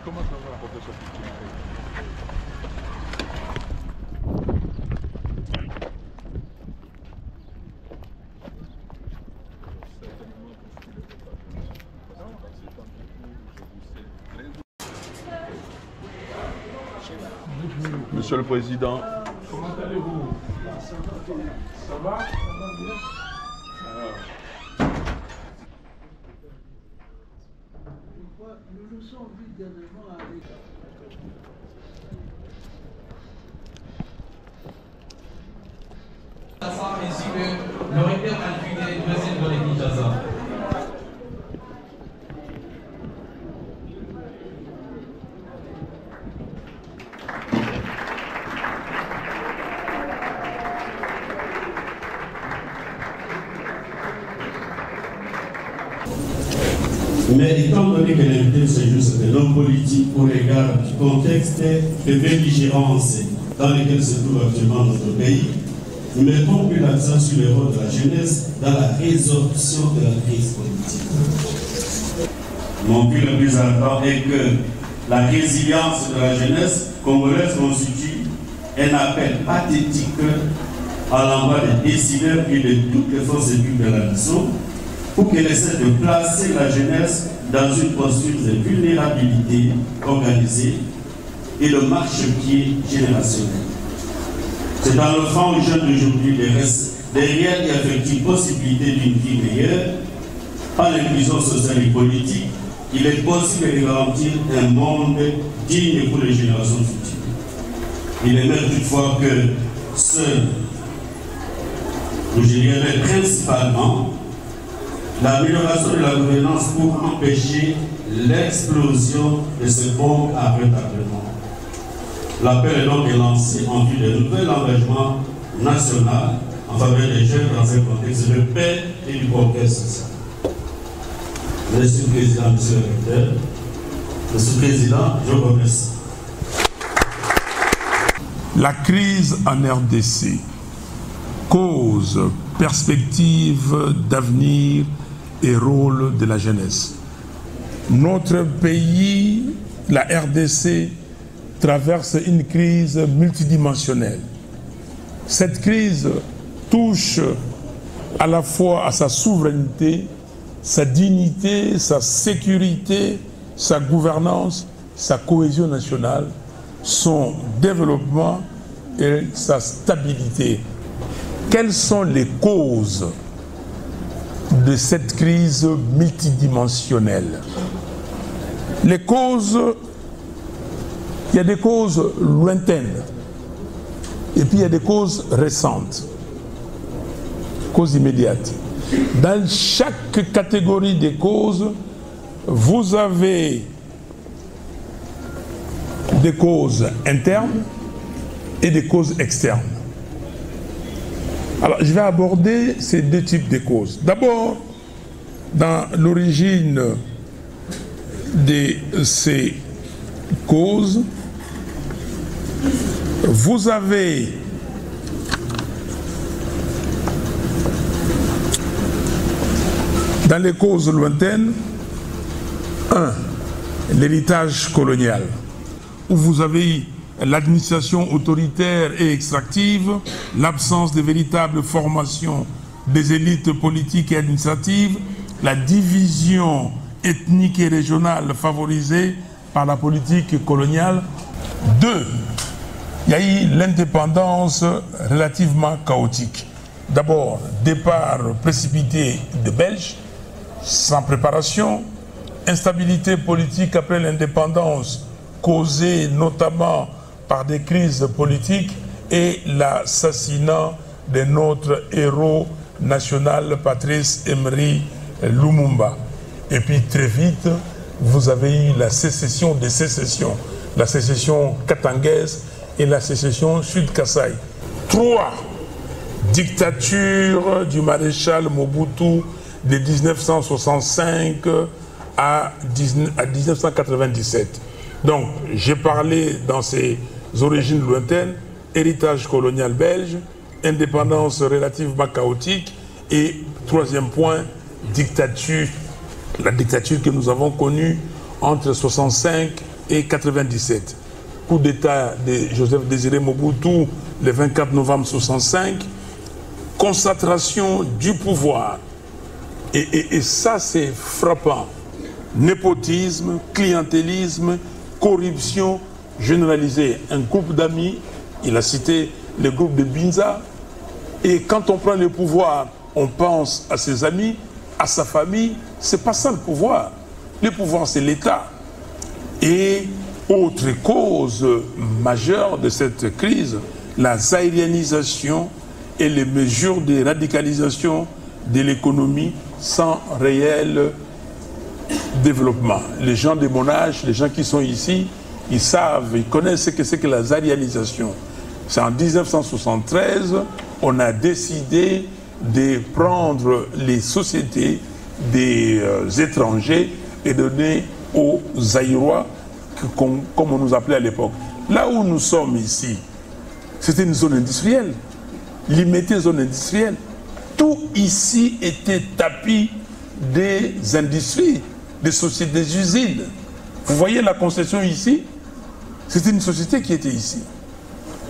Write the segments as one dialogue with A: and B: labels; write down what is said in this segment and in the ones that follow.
A: Comment ça va, professeur? Monsieur le Président,
B: comment allez-vous? Ça va?
C: Nous nous sommes vus dernièrement avec...
D: ainsi que le recteur adjudé du bassin de Kinshasa.
E: Mais étant donné que l'invité de ce jour c'est un homme politique au regard du contexte de belligérance dans lequel se trouve actuellement notre pays, nous mettons plus l'accent sur le rôle de la jeunesse dans la résolution de la crise politique. Mon but le plus important est que la résilience de la jeunesse congolaise constitue un appel pathétique à l'endroit des décideurs et de toutes les forces vives de la nation pour qu'elle essaie de placer la jeunesse dans une posture de vulnérabilité organisée et de marchepied générationnel. C'est dans l'offrant aux jeunes d'aujourd'hui des réelles et effectives possibilités d'une vie meilleure, par l'inclusion sociale et politique, il est possible de garantir un monde digne pour les générations futures. Il est même toutefois que je dirais principalement, l'amélioration de la gouvernance pour empêcher l'explosion de ce bombe à retardement. L'appel est donc lancé en vue de nouvel engagement national en faveur des jeunes dans un contexte de paix et du progrès social. Monsieur le Président, Monsieur le Recteur, Monsieur le Président, je vous remercie.
B: La crise en RDC, cause, perspective d'avenir et rôle de la jeunesse. Notre pays, la RDC, traverse une crise multidimensionnelle. Cette crise touche à la fois à sa souveraineté, sa dignité, sa sécurité, sa gouvernance, sa cohésion nationale, son développement et sa stabilité. Quelles sont les causes de cette crise multidimensionnelle? Les causes, il y a des causes lointaines et puis il y a des causes récentes, causes immédiates. Dans chaque catégorie des causes, vous avez des causes internes et des causes externes. Alors, je vais aborder ces deux types de causes. D'abord, dans l'origine de ces causes, vous avez dans les causes lointaines, l'héritage colonial, où vous avez l'administration autoritaire et extractive, l'absence de véritable formation des élites politiques et administratives, la division ethnique et régionale favorisée par la politique coloniale. 2, il y a eu l'indépendance relativement chaotique. D'abord, départ précipité des Belges, sans préparation, instabilité politique après l'indépendance causée notamment par des crises politiques et l'assassinat de notre héros national Patrice Emery Lumumba. Et puis très vite, vous avez eu la sécession des sécessions, la sécession katangaise et la sécession sud-Kasaï. 3, dictature du maréchal Mobutu de 1965 à 1997. Donc, j'ai parlé dans ces origines lointaines, héritage colonial belge, indépendance relativement chaotique. Et troisième point, dictature, la dictature que nous avons connue entre 65 et 97. Coup d'État de Joseph Désiré Mobutu le 24 novembre 65, concentration du pouvoir. Et ça, c'est frappant. Népotisme, clientélisme, corruption généralisée. Un groupe d'amis, il a cité le groupe de Binza. Et quand on prend le pouvoir, on pense à ses amis, à sa famille. C'est pas ça le pouvoir. Le pouvoir, c'est l'État. Et autre cause majeure de cette crise, la zaïrianisation et les mesures de radicalisation de l'économie sans réel développement. Les gens de mon âge, les gens qui sont ici, ils savent, ils connaissent ce que c'est que la zaïrianisation. C'est en 1973, on a décidé de prendre les sociétés des étrangers et donner aux Zaïrois, comme on nous appelait à l'époque. Là où nous sommes ici, c'était une zone industrielle, limitée zone industrielle. Tout ici était tapis des industries, des sociétés, des usines. Vous voyez la concession ici, c'était une société qui était ici.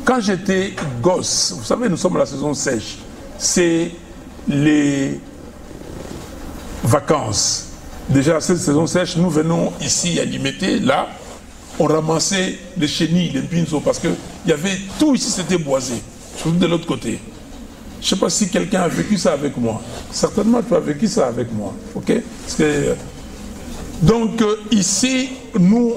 B: Quand j'étais gosse, vous savez, nous sommes à la saison sèche, c'est les vacances. Déjà, cette saison sèche, nous venons ici à Limité, là, on ramassait les chenilles, les pinceaux, parce qu'il y avait tout ici, c'était boisé, surtout de l'autre côté. Je ne sais pas si quelqu'un a vécu ça avec moi. Certainement, tu as vécu ça avec moi. Ok? Donc, ici, nous,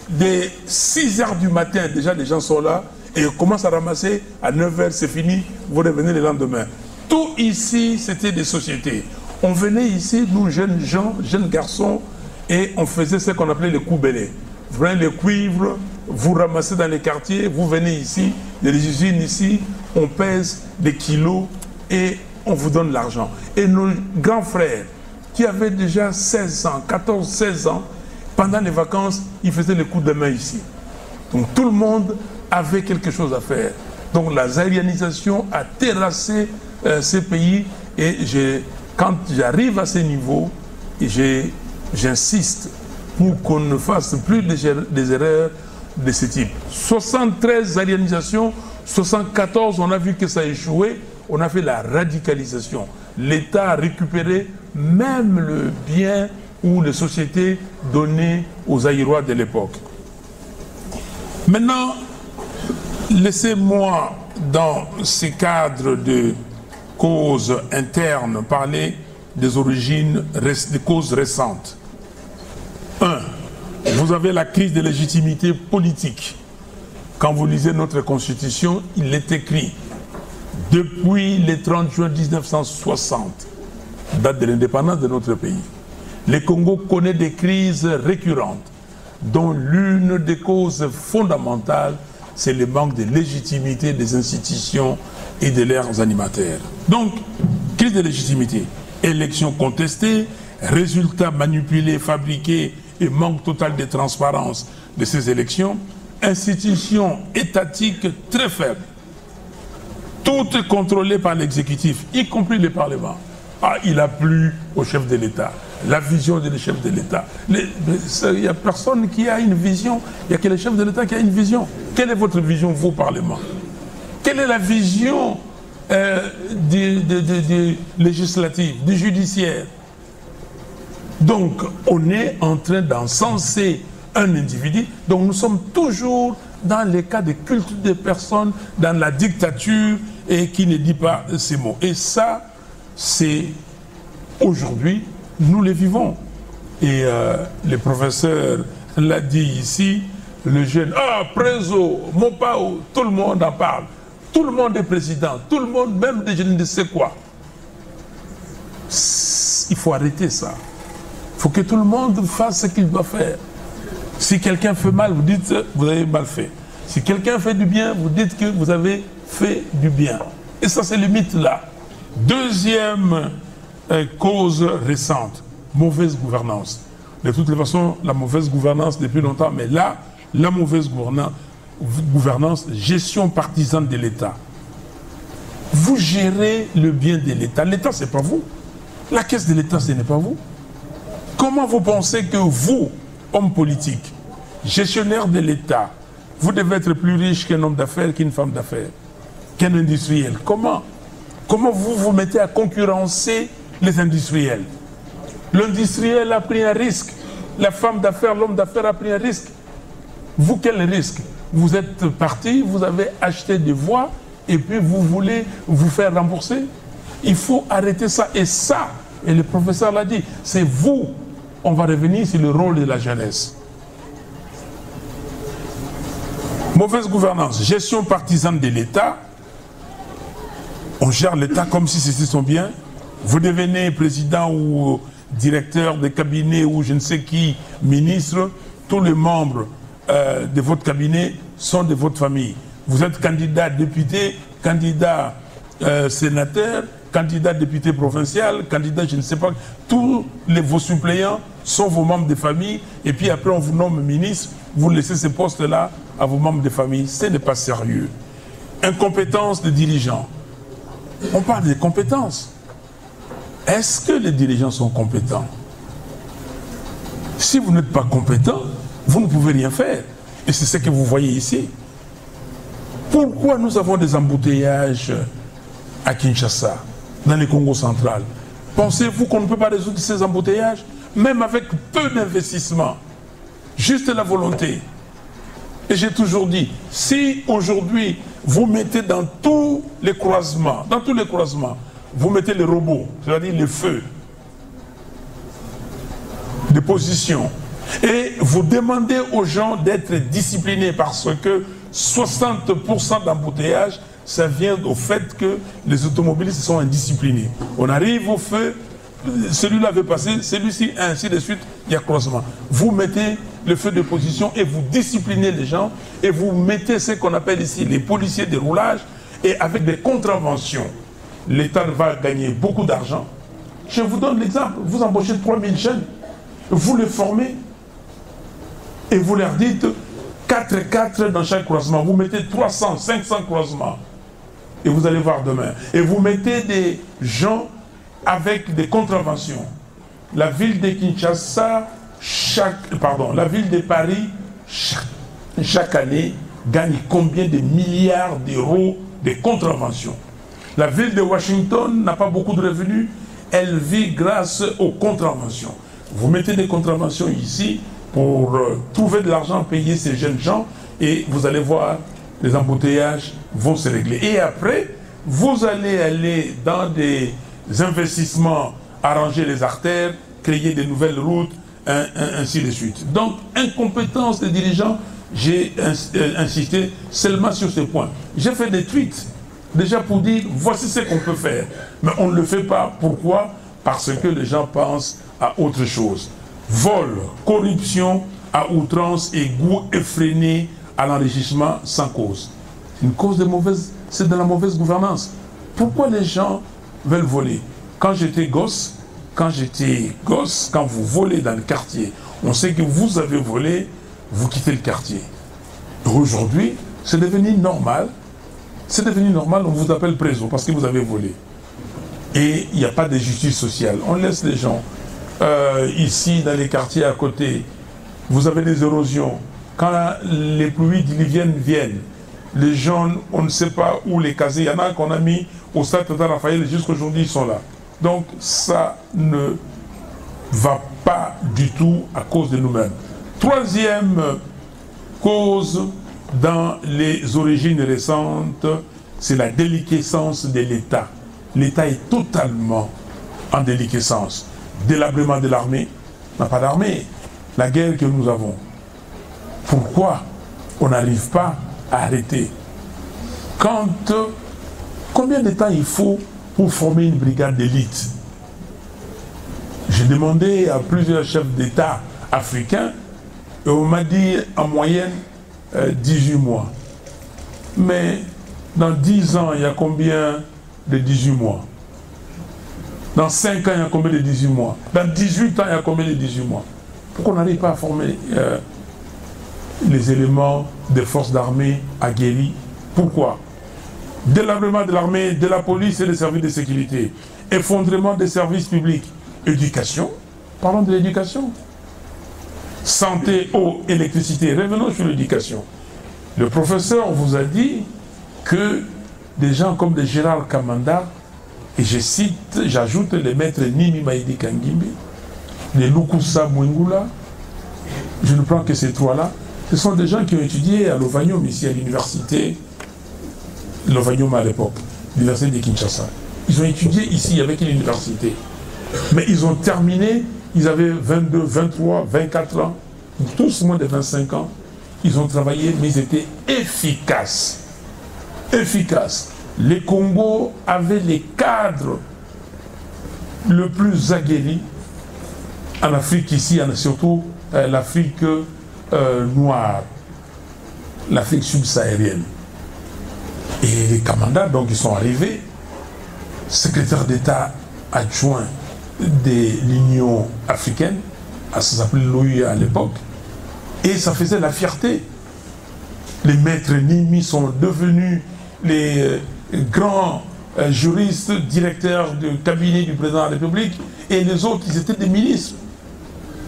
B: dès 6 h du matin, déjà, les gens sont là, et on commence à ramasser, à 9 h, c'est fini, vous revenez le lendemain. Tout ici, c'était des sociétés. On venait ici, nous, jeunes gens, jeunes garçons, et on faisait ce qu'on appelait les koubélés. Vous prenez les cuivres, vous ramassez dans les quartiers, vous venez ici, il y a des usines ici, on pèse des kilos et on vous donne l'argent. Et nos grands frères, qui avaient déjà 16 ans, 14, 16 ans, pendant les vacances, ils faisaient les coups de main ici. Donc tout le monde avait quelque chose à faire. Donc la zaïrianisation a terrassé ces pays et quand j'arrive à ce niveau, j'insiste pour qu'on ne fasse plus des erreurs de ce type. 73 zaïrianisations, 74, on a vu que ça a échoué, on a fait la radicalisation. L'État a récupéré même le bien ou les sociétés données aux Zaïrois de l'époque. Maintenant, laissez-moi, dans ces cadres de causes internes, parler des origines, des causes récentes. 1. Vous avez la crise de légitimité politique. Quand vous lisez notre Constitution, il est écrit depuis le 30 juin 1960, date de l'indépendance de notre pays, le Congo connaît des crises récurrentes, dont l'une des causes fondamentales, c'est le manque de légitimité des institutions et de leurs animateurs. Donc, crise de légitimité, élections contestées, résultats manipulés, fabriqués et manque total de transparence de ces élections, institutions étatiques très faibles, toutes contrôlées par l'exécutif, y compris le Parlement. Ah, il a plu au chef de l'État, la vision du chef de l'État. Il n'y a personne qui a une vision, il n'y a que le chef de l'État qui a une vision. Quelle est votre vision, vous, Parlement? Quelle est la vision du législatif, du judiciaire? Donc, on est en train d'encenser un individu. Donc, nous sommes toujours dans les cas de culte des personnes, dans la dictature, et qui ne dit pas ces mots. Et ça, c'est aujourd'hui, nous les vivons. Et le professeur l'a dit ici, le jeune, Prézo, Mopao, tout le monde en parle. Tout le monde est président, tout le monde, même des jeunes ne sais quoi. Il faut arrêter ça. Il faut que tout le monde fasse ce qu'il doit faire. Si quelqu'un fait mal, vous dites vous avez mal fait. Si quelqu'un fait du bien, vous dites que vous avez fait du bien. Et ça, c'est le mythe là. Deuxième cause récente, mauvaise gouvernance. De toutes les façons, la mauvaise gouvernance depuis longtemps, mais là, la mauvaise gouvernance, gestion partisane de l'État. Vous gérez le bien de l'État. L'État, ce n'est pas vous. La caisse de l'État, ce n'est pas vous. Comment vous pensez que vous, homme politique, gestionnaire de l'État, vous devez être plus riche qu'un homme d'affaires, qu'une femme d'affaires, qu'un industriel? Comment vous vous mettez à concurrencer les industriels? L'industriel a pris un risque. La femme d'affaires, l'homme d'affaires a pris un risque. Vous, quel risque? Vous êtes parti, vous avez acheté des voix et puis vous voulez vous faire rembourser? Il faut arrêter ça. Et ça, et le professeur l'a dit, c'est vous. On va revenir sur le rôle de la jeunesse. Mauvaise gouvernance, gestion partisane de l'État. On gère l'État comme si c'était son bien. Vous devenez président ou directeur de cabinet ou je ne sais qui, ministre. Tous les membres de votre cabinet sont de votre famille. Vous êtes candidat député, candidat sénateur, candidat député provincial, candidat je ne sais pas. Tous vos suppléants sont vos membres de famille. Et puis après on vous nomme ministre. Vous laissez ces postes-là à vos membres de famille. Ce n'est pas sérieux. Incompétence des dirigeants. On parle des compétences. Est-ce que les dirigeants sont compétents? Si vous n'êtes pas compétent, vous ne pouvez rien faire. Et c'est ce que vous voyez ici. Pourquoi nous avons des embouteillages à Kinshasa, dans le Congo central? Pensez-vous qu'on ne peut pas résoudre ces embouteillages, même avec peu d'investissement? Juste la volonté. Et j'ai toujours dit, si aujourd'hui vous mettez dans tous les croisements, vous mettez les robots, c'est-à-dire les feux de position, et vous demandez aux gens d'être disciplinés parce que 60% d'embouteillage, ça vient au fait que les automobilistes sont indisciplinés. On arrive au feu, celui-là veut passer, celui-ci, ainsi de suite, il y a croisement. Vous mettez le feu de position et vous disciplinez les gens et vous mettez ce qu'on appelle ici les policiers de roulage et avec des contraventions. L'État va gagner beaucoup d'argent. Je vous donne l'exemple, vous embauchez 3000 jeunes, vous les formez et vous leur dites 4 dans chaque croisement. Vous mettez 300, 500 croisements et vous allez voir demain. Et vous mettez des gens avec des contraventions. La ville de Kinshasa, la ville de Paris, chaque année, gagne combien de milliards d'euros de contraventions? La ville de Washington n'a pas beaucoup de revenus, elle vit grâce aux contraventions. Vous mettez des contraventions ici pour trouver de l'argent, payer ces jeunes gens, et vous allez voir, les embouteillages vont se régler. Et après, vous allez aller dans des investissements, arranger les artères, créer de nouvelles routes, ainsi de suite. Donc, incompétence des dirigeants, j'ai insisté seulement sur ce point. J'ai fait des tweets, déjà pour dire, voici ce qu'on peut faire. Mais on ne le fait pas. Pourquoi? Parce que les gens pensent à autre chose. Vol, corruption à outrance et goût effréné à l'enrichissement sans cause. Une cause de mauvaise, c'est de la mauvaise gouvernance. Pourquoi les gens veulent voler? Quand j'étais gosse, quand vous volez dans le quartier, on sait que vous avez volé, vous quittez le quartier. Aujourd'hui, c'est devenu normal. C'est devenu normal, on vous appelle préso parce que vous avez volé. Et il n'y a pas de justice sociale. On laisse les gens. Ici, dans les quartiers à côté, vous avez des érosions. Quand les pluies diluviennes viennent, les gens, on ne sait pas où les caser. Il y en a qu'on a mis au stade Tata Raphaël, jusqu'aujourd'hui ils sont là. Donc ça ne va pas du tout à cause de nous-mêmes. Troisième cause dans les origines récentes, c'est la déliquescence de l'État. L'État est totalement en déliquescence. Délabrement de l'armée, on n'a pas d'armée. La guerre que nous avons. Pourquoi on n'arrive pas à arrêter? Combien de temps il faut pour former une brigade d'élite? J'ai demandé à plusieurs chefs d'État africains et on m'a dit en moyenne 18 mois. Mais dans 10 ans, il y a combien de 18 mois? Dans 5 ans, il y a combien de 18 mois? Dans 18 ans, il y a combien de 18 mois? Pourquoi on n'arrive pas à former les éléments des forces d'armée aguerris? Pourquoi? délabrement de l'armée, de la police et des services de sécurité, effondrement des services publics, éducation, parlons de l'éducation, santé, eau, électricité, revenons sur l'éducation. Le professeur vous a dit que des gens comme de Gérald Kamanda, et je cite, j'ajoute les maîtres Nimi Maïdi Kangimbi, les Lukusa Mwingula, je ne prends que ces trois-là, ce sont des gens qui ont étudié à Lovanium, ici à l'université, Lovanium à l'époque, l'université de Kinshasa. Ils ont étudié ici avec l'université, mais ils ont terminé, ils avaient 22, 23, 24 ans, tous moins de 25 ans, ils ont travaillé, mais ils étaient efficaces. Efficaces. Les Congos avaient les cadres le plus aguerris en Afrique ici, surtout l'Afrique noire, l'Afrique subsaharienne. Et les Kamanda, donc, ils sont arrivés, secrétaire d'État adjoint de l'Union africaine, ça s'appelait l'OUA à l'époque, et ça faisait la fierté. Les maîtres Nimi sont devenus les grands juristes, directeurs du cabinet du président de la République, et les autres, ils étaient des ministres.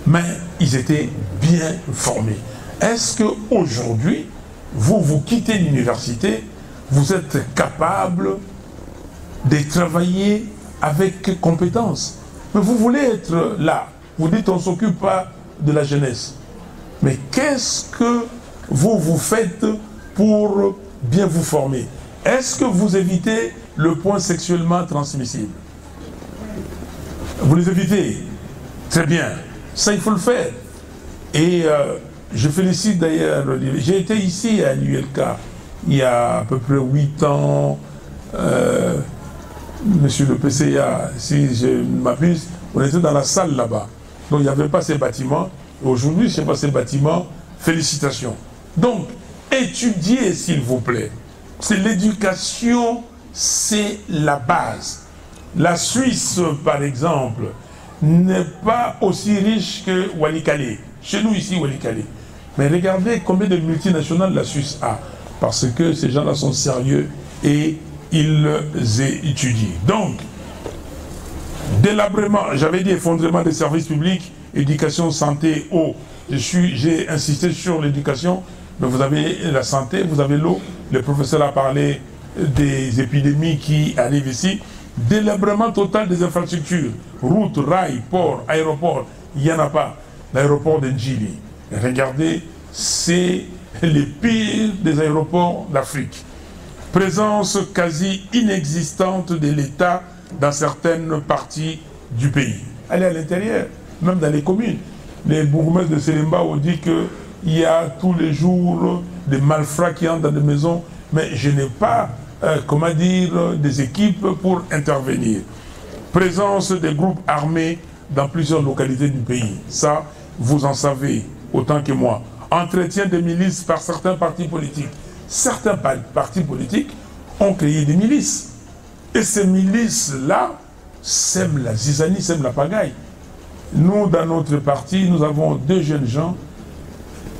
B: Mais ils étaient bien formés. Est-ce qu'aujourd'hui, vous quittez l'université, vous êtes capable de travailler avec compétence? Mais vous voulez être là. Vous dites on ne s'occupe pas de la jeunesse. Mais qu'est-ce que vous faites pour bien vous former? Est-ce que vous évitez le point sexuellement transmissible? Vous les évitez? Très bien. Ça, il faut le faire. Et je félicite d'ailleurs, j'ai été ici à l'ULK il y a à peu près 8 ans. Monsieur le PCA, si je ne m'abuse, on était dans la salle là-bas. Donc il n'y avait pas ces bâtiments. Aujourd'hui, je n'ai pas ces bâtiments. Félicitations. Donc, étudiez s'il vous plaît. C'est l'éducation, c'est la base. La Suisse, par exemple, n'est pas aussi riche que Walikale. Chez nous ici, Walikale. Mais regardez combien de multinationales la Suisse a. Parce que ces gens-là sont sérieux et ils étudient. Donc, délabrement, j'avais dit effondrement des services publics, éducation, santé, eau. J'ai insisté sur l'éducation, mais vous avez la santé, vous avez l'eau. Le professeur a parlé des épidémies qui arrivent ici. Délabrement total des infrastructures, routes, rails, ports, aéroports, il n'y en a pas. L'aéroport de Ndjili, regardez, c'est les pires des aéroports d'Afrique. Présence quasi inexistante de l'État dans certaines parties du pays. Allez à l'intérieur, même dans les communes. Les bourgmestres de Selemba ont dit qu'il y a tous les jours des malfrats qui entrent dans des maisons, mais je n'ai pas, comment dire, des équipes pour intervenir. Présence des groupes armés dans plusieurs localités du pays. Ça, vous en savez autant que moi. Entretien des milices par certains partis politiques. Certains partis politiques ont créé des milices. Et ces milices-là sèment la zizanie, sèment la pagaille. Nous, dans notre parti, nous avons 2 jeunes gens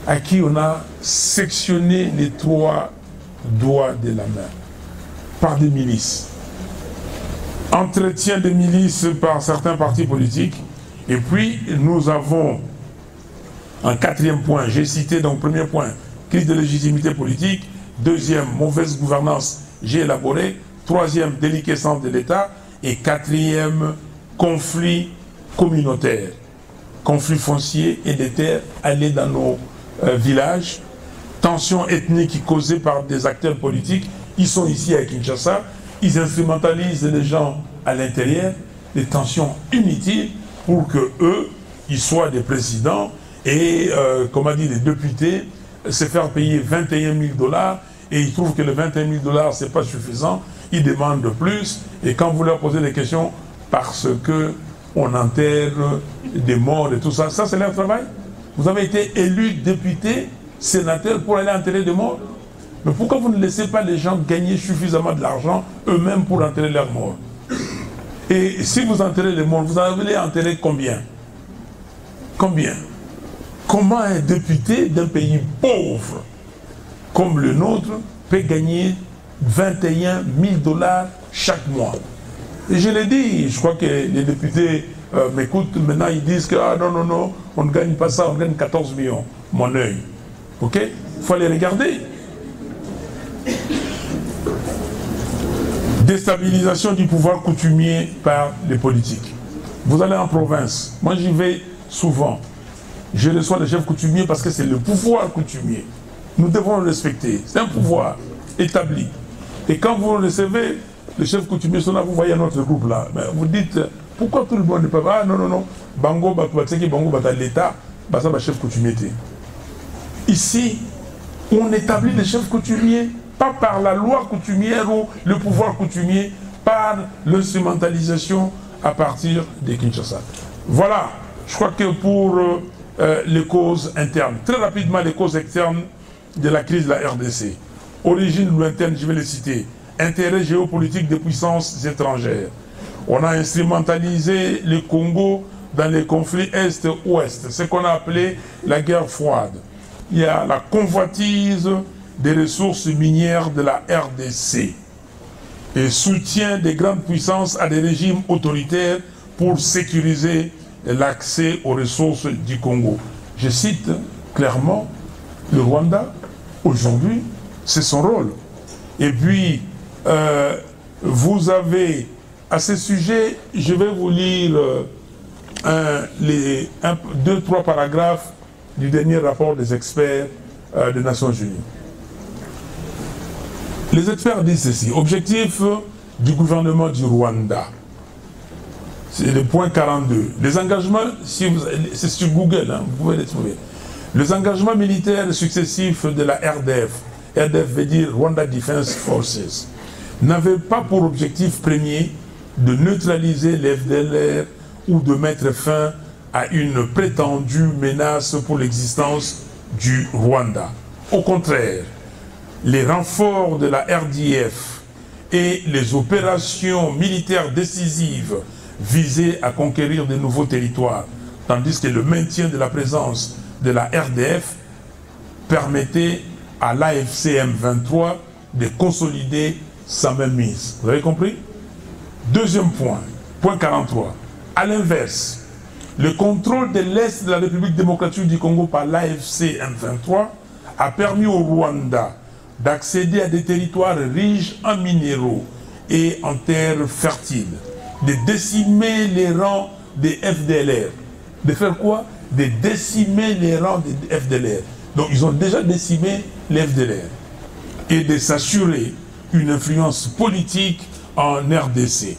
B: à qui on a sectionné les 3 doigts de la main par des milices. Entretien des milices par certains partis politiques. Et puis, nous avons un 4e point, j'ai cité donc 1er point, crise de légitimité politique, 2e, mauvaise gouvernance, j'ai élaboré, 3e, déliquescence de l'État, et 4e, conflit communautaire, conflit foncier et des terres allés dans nos villages, tensions ethniques causées par des acteurs politiques, ils sont ici à Kinshasa, ils instrumentalisent les gens à l'intérieur, des tensions inutiles pour que eux, ils soient des présidents et, comme a dit les députés, se faire payer 21 000 $ et ils trouvent que les 21 000 $, c'est pas suffisant, ils demandent plus et quand vous leur posez des questions, parce que on enterre des morts et tout ça, ça c'est leur travail. Vous avez été élu député, sénateur pour aller enterrer des morts. Mais pourquoi vous ne laissez pas les gens gagner suffisamment de l'argent eux-mêmes pour enterrer leurs morts? Et si vous enterrez les morts, vous allez enterrer combien? Combien? Comment un député d'un pays pauvre comme le nôtre peut gagner 21 000 $ chaque mois. Et je l'ai dit, je crois que les députés m'écoutent, maintenant ils disent que ah, non, on ne gagne pas ça, on gagne 14 millions. Mon œil. Ok? Il faut aller regarder. Déstabilisation du pouvoir coutumier par les politiques. Vous allez en province, moi j'y vais souvent. Je reçois les chefs coutumiers parce que c'est le pouvoir coutumier. Nous devons le respecter. C'est un pouvoir établi. Et quand vous recevez les chefs coutumiers, sont là, vous voyez notre groupe là, mais vous dites, pourquoi tout le monde ne peut pas? Ah non, Bango, Bango, l'État, ça va chef coutumier. Ici, on établit les chefs coutumiers, pas par la loi coutumière ou le pouvoir coutumier, par l'instrumentalisation à partir de Kinshasa. Voilà, je crois que pour les causes internes, très rapidement les causes externes de la crise de la RDC. Origine lointaine, je vais les citer. Intérêt géopolitique des puissances étrangères. On a instrumentalisé le Congo dans les conflits Est-Ouest, ce qu'on a appelé la guerre froide. Il y a la convoitise des ressources minières de la RDC et soutien des grandes puissances à des régimes autoritaires pour sécuriser l'accès aux ressources du Congo. Je cite clairement le Rwanda, aujourd'hui, c'est son rôle. Et puis, vous avez, à ce sujet, je vais vous lire 2-3 paragraphes du dernier rapport des experts des Nations Unies. Les experts disent ceci: objectif du gouvernement du Rwanda. C'est le point 42. Les engagements, c'est sur Google, hein, vous pouvez les trouver. Les engagements militaires successifs de la RDF, RDF veut dire Rwanda Defense Forces, n'avaient pas pour objectif premier de neutraliser les FDLR ou de mettre fin à une prétendue menace pour l'existence du Rwanda. Au contraire, les renforts de la RDF et les opérations militaires décisives visaient à conquérir de nouveaux territoires, tandis que le maintien de la présence de la RDF permettait à l'AFC M23 de consolider sa mainmise. Vous avez compris? Deuxième point, point 43. À l'inverse, le contrôle de l'Est de la République démocratique du Congo par l'AFC M23 a permis au Rwanda d'accéder à des territoires riches en minéraux et en terres fertiles, de décimer les rangs des FDLR. De faire quoi? De décimer les rangs des FDLR. Donc ils ont déjà décimé les FDLR. Et de s'assurer une influence politique en RDC.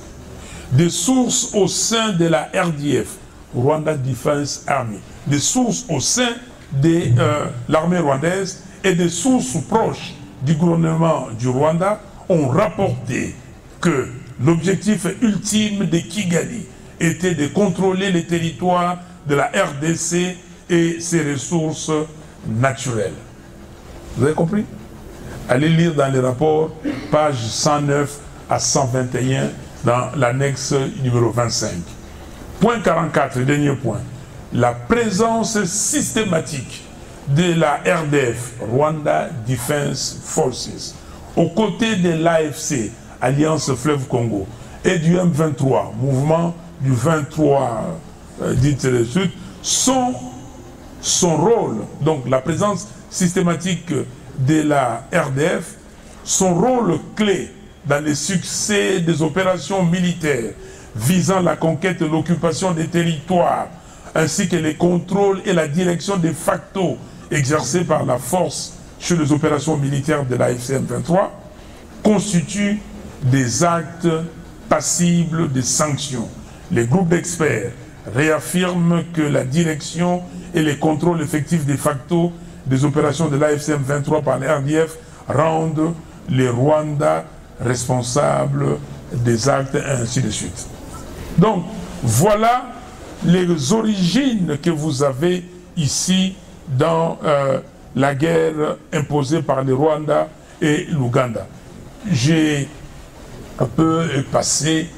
B: Des sources au sein de la RDF, Rwanda Defense Army, des sources au sein de l'armée rwandaise et des sources proches du gouvernement du Rwanda ont rapporté que l'objectif ultime de Kigali était de contrôler les territoires de la RDC et ses ressources naturelles. Vous avez compris? Allez lire dans les rapports, pages 109 à 121, dans l'annexe numéro 25. Point 44, dernier point. La présence systématique de la RDF, Rwanda Defense Forces, aux côtés de l'AFC, Alliance Fleuve Congo, et du M23, mouvement du 23, dites le Sud, son rôle, donc la présence systématique de la RDF, son rôle clé dans le succès des opérations militaires visant la conquête et l'occupation des territoires, ainsi que les contrôles et la direction de facto exercés par la force sur les opérations militaires de la FCM23, constituent des actes passibles de sanctions. Les groupes d'experts réaffirment que la direction et les contrôles effectifs de facto des opérations de l'AFCM23 par les RDF rendent les Rwandais responsables des actes, et ainsi de suite. Donc, voilà les origines que vous avez ici dans la guerre imposée par le Rwanda et l'Ouganda. J'ai un peu passé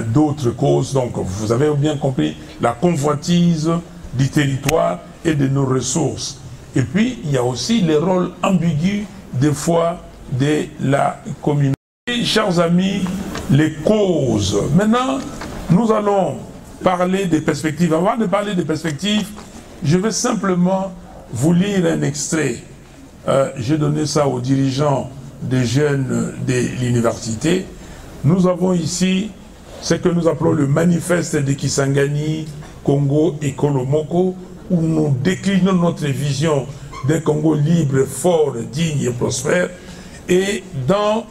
B: d'autres causes, donc vous avez bien compris la convoitise du territoire et de nos ressources. Et puis, il y a aussi les rôles ambigus, des fois, de la communauté. Et, chers amis, les causes. Maintenant, nous allons parler des perspectives. Avant de parler des perspectives, je vais simplement vous lire un extrait. J'ai donné ça aux dirigeants des jeunes de l'université. Nous avons ici ce que nous appelons le manifeste de Kisangani, Congo et Kolomoko, où nous déclinons notre vision d'un Congo libre, fort, digne et prospère. Et dans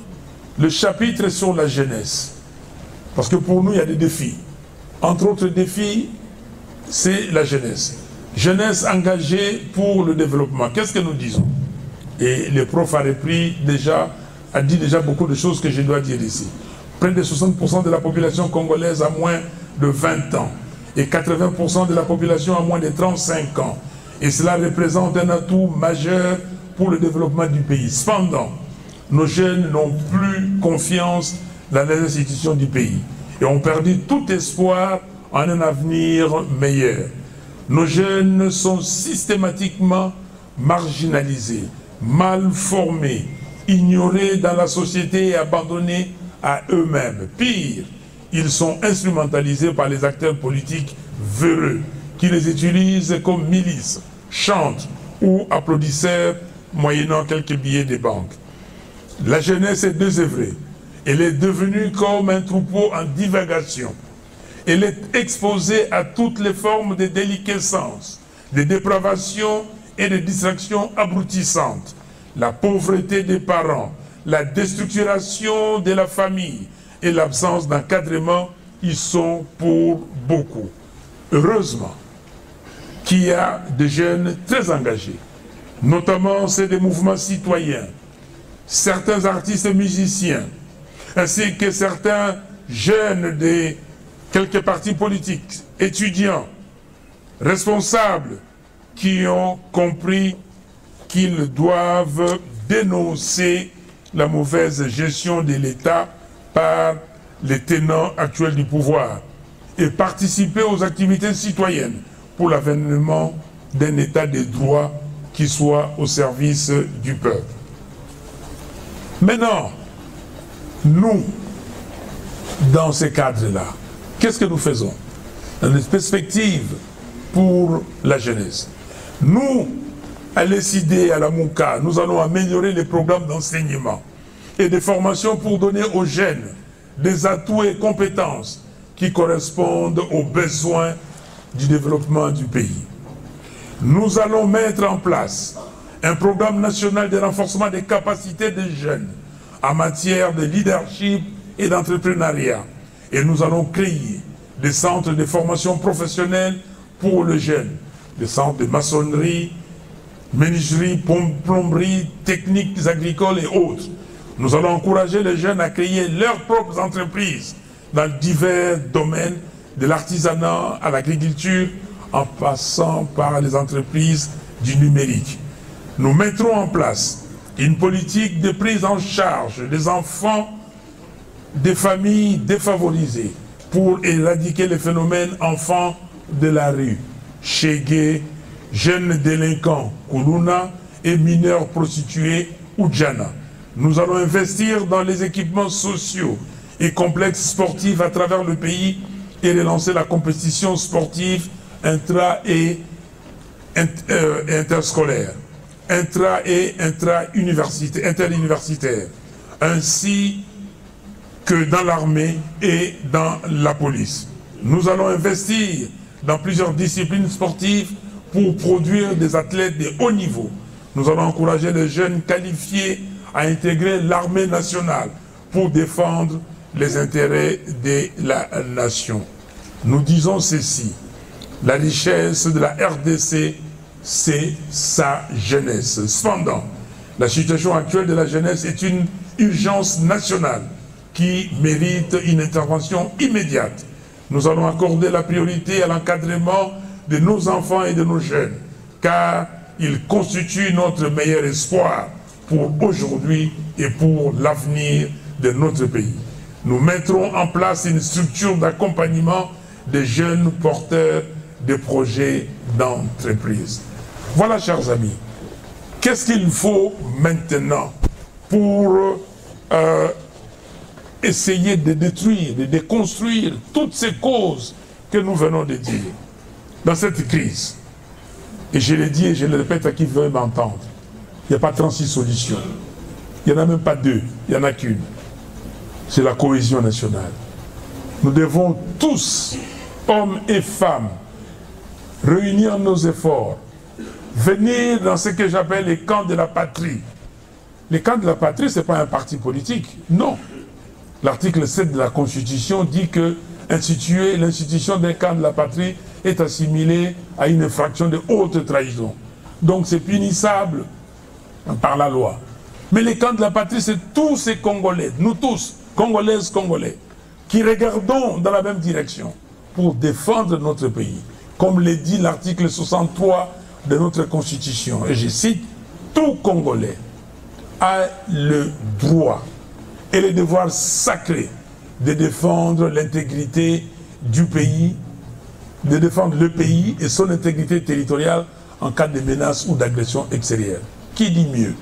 B: le chapitre sur la jeunesse, parce que pour nous il y a des défis. Entre autres défis, c'est la jeunesse. Jeunesse engagée pour le développement. Qu'est-ce que nous disons? Et le prof a dit déjà beaucoup de choses que je dois dire ici. Près de 60% de la population congolaise a moins de 20 ans et 80% de la population a moins de 35 ans. Et cela représente un atout majeur pour le développement du pays. Cependant, nos jeunes n'ont plus confiance dans les institutions du pays et ont perdu tout espoir en un avenir meilleur. Nos jeunes sont systématiquement marginalisés, mal formés, ignorés dans la société et abandonnés à eux-mêmes. Pire, ils sont instrumentalisés par les acteurs politiques véreux qui les utilisent comme milices, chantres ou applaudisseurs moyennant quelques billets des banques. La jeunesse est désœuvrée. Elle est devenue comme un troupeau en divagation. Elle est exposée à toutes les formes de déliquescence, de dépravation et de distractions abrutissantes. La pauvreté des parents, la déstructuration de la famille et l'absence d'encadrement y sont pour beaucoup. Heureusement qu'il y a des jeunes très engagés, notamment ceux des mouvements citoyens, certains artistes musiciens, ainsi que certains jeunes de quelques partis politiques, étudiants, responsables, qui ont compris qu'ils doivent dénoncer la mauvaise gestion de l'État par les tenants actuels du pouvoir et participer aux activités citoyennes pour l'avènement d'un État de droit qui soit au service du peuple. Maintenant, nous, dans ces cadres-là, qu'est-ce que nous faisons dans les perspectives pour la jeunesse? Nous, à l'ESID, à la MOUCA, nous allons améliorer les programmes d'enseignement et de formation pour donner aux jeunes des atouts et compétences qui correspondent aux besoins du développement du pays. Nous allons mettre en place un programme national de renforcement des capacités des jeunes en matière de leadership et d'entrepreneuriat. Et nous allons créer des centres de formation professionnelle pour les jeunes, des centres de maçonnerie, menuiserie, plomberie, techniques agricoles et autres. Nous allons encourager les jeunes à créer leurs propres entreprises dans divers domaines, de l'artisanat à l'agriculture, en passant par les entreprises du numérique. Nous mettrons en place une politique de prise en charge des enfants des familles défavorisées pour éradiquer les phénomènes enfants de la rue, Chégué, jeunes délinquants, Kuluna, et mineurs prostitués, Oudjana. Nous allons investir dans les équipements sociaux et complexes sportifs à travers le pays et relancer la compétition sportive intra- et interscolaire, intra- et interuniversitaire, ainsi que dans l'armée et dans la police. Nous allons investir dans plusieurs disciplines sportives pour produire des athlètes de haut niveau. Nous allons encourager les jeunes qualifiés à intégrer l'armée nationale pour défendre les intérêts de la nation. Nous disons ceci, la richesse de la RDC, c'est sa jeunesse. Cependant, la situation actuelle de la jeunesse est une urgence nationale qui mérite une intervention immédiate. Nous allons accorder la priorité à l'encadrement de nos enfants et de nos jeunes, car ils constituent notre meilleur espoir pour aujourd'hui et pour l'avenir de notre pays. Nous mettrons en place une structure d'accompagnement des jeunes porteurs de projets d'entreprise. Voilà, chers amis, qu'est-ce qu'il faut maintenant pour essayer de détruire, de déconstruire toutes ces causes que nous venons de dire dans cette crise. Et je l'ai dit et je le répète à qui veut m'entendre. Il n'y a pas 36 solutions. Il n'y en a même pas 2. Il n'y en a qu'une. C'est la cohésion nationale. Nous devons tous, hommes et femmes, réunir nos efforts, venir dans ce que j'appelle les camps de la patrie. Les camps de la patrie, ce n'est pas un parti politique. Non. L'article 7 de la Constitution dit que instituer l'institution d'un camp de la patrie est assimilée à une infraction de haute trahison. Donc c'est punissable par la loi. Mais les camps de la patrie, c'est tous ces Congolais, nous tous, Congolaises, Congolais, qui regardons dans la même direction pour défendre notre pays. Comme le dit l'article 63 de notre Constitution, et je cite, tout Congolais a le droit et le devoir sacré de défendre l'intégrité du pays, de défendre le pays et son intégrité territoriale en cas de menace ou d'agression extérieure. Qui dit mieux?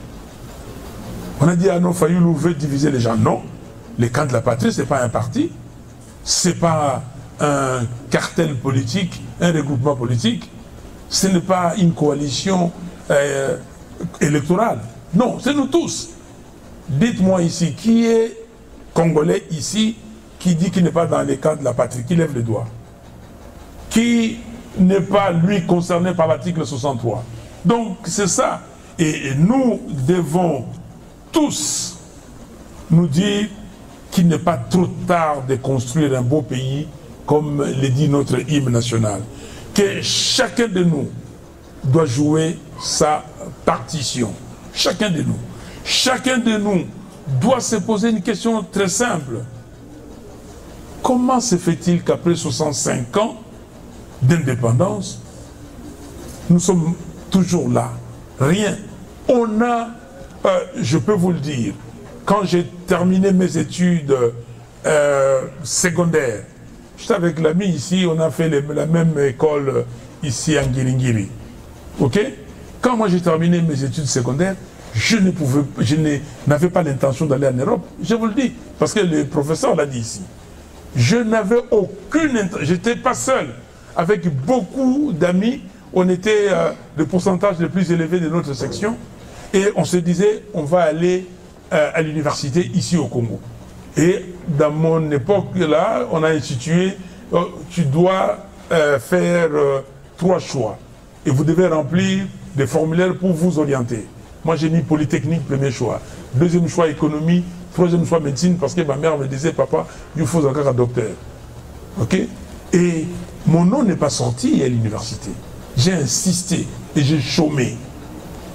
B: On a dit, ah non, Fayoulou veut diviser les gens. Non, les camps de la patrie, ce n'est pas un parti, ce n'est pas un cartel politique, un regroupement politique, ce n'est pas une coalition électorale. Non, c'est nous tous. Dites-moi ici, qui est Congolais ici qui dit qu'il n'est pas dans les camps de la patrie, qui lève les doigts? Qui n'est pas, lui, concerné par l'article 63? Donc, c'est ça. Et nous devons tous nous dire qu'il n'est pas trop tard de construire un beau pays, comme le dit notre hymne national. Que chacun de nous doit jouer sa partition. Chacun de nous. Chacun de nous doit se poser une question très simple. Comment se fait-il qu'après 65 ans d'indépendance, nous sommes toujours là? Rien. On a, je peux vous le dire, quand j'ai terminé mes études secondaires, j'étais avec l'ami ici, on a fait la même école ici à Ngiringiri. Ok? Quand moi j'ai terminé mes études secondaires, je n'avais pas l'intention d'aller en Europe. Je vous le dis, parce que le professeur l'a dit ici. Je n'avais aucune intention, j'étais pas seul. Avec beaucoup d'amis, on était le pourcentage le plus élevé de notre section. Et on se disait, on va aller à l'université ici au Congo. Et dans mon époque là, on a institué, tu dois faire 3 choix. Et vous devez remplir des formulaires pour vous orienter. Moi j'ai mis Polytechnique, premier choix. Deuxième choix, économie. Troisième choix, médecine, parce que ma mère me disait, papa, il faut encore un docteur. Ok? Et mon nom n'est pas sorti à l'université. J'ai insisté et j'ai chômé.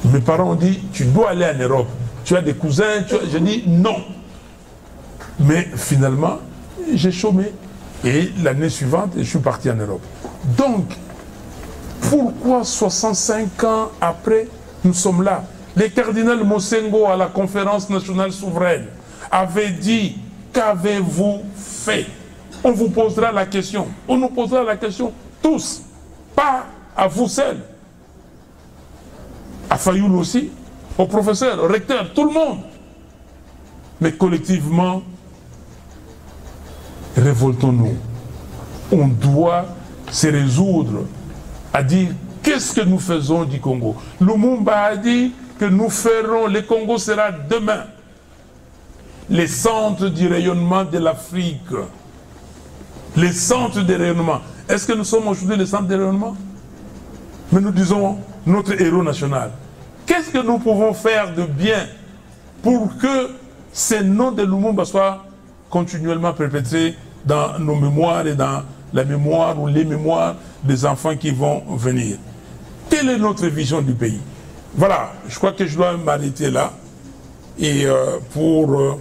B: Mes parents ont dit, tu dois aller en Europe. Tu as des cousins, j'ai dit non. Mais finalement, j'ai chômé. Et l'année suivante, je suis parti en Europe. Donc, pourquoi 65 ans après, nous sommes là? Le cardinal Mosengo à la conférence nationale souveraine avait dit, qu'avez-vous fait? On vous posera la question. On nous posera la question tous. Pas à vous seuls. À Fayoulou aussi, au professeur, au recteur, tout le monde. Mais collectivement, révoltons-nous. On doit se résoudre à dire qu'est-ce que nous faisons du Congo. Lumumba a dit que nous ferons, le Congo sera demain les centres du rayonnement de l'Afrique. Les centres de rayonnement. Est-ce que nous sommes aujourd'hui les centres de rayonnement? Mais nous disons notre héros national. Qu'est-ce que nous pouvons faire de bien pour que ces noms de Lumumba soient continuellement perpétrés dans nos mémoires et dans la mémoire ou les mémoires des enfants qui vont venir? Quelle est notre vision du pays? Voilà, je crois que je dois m'arrêter là et pour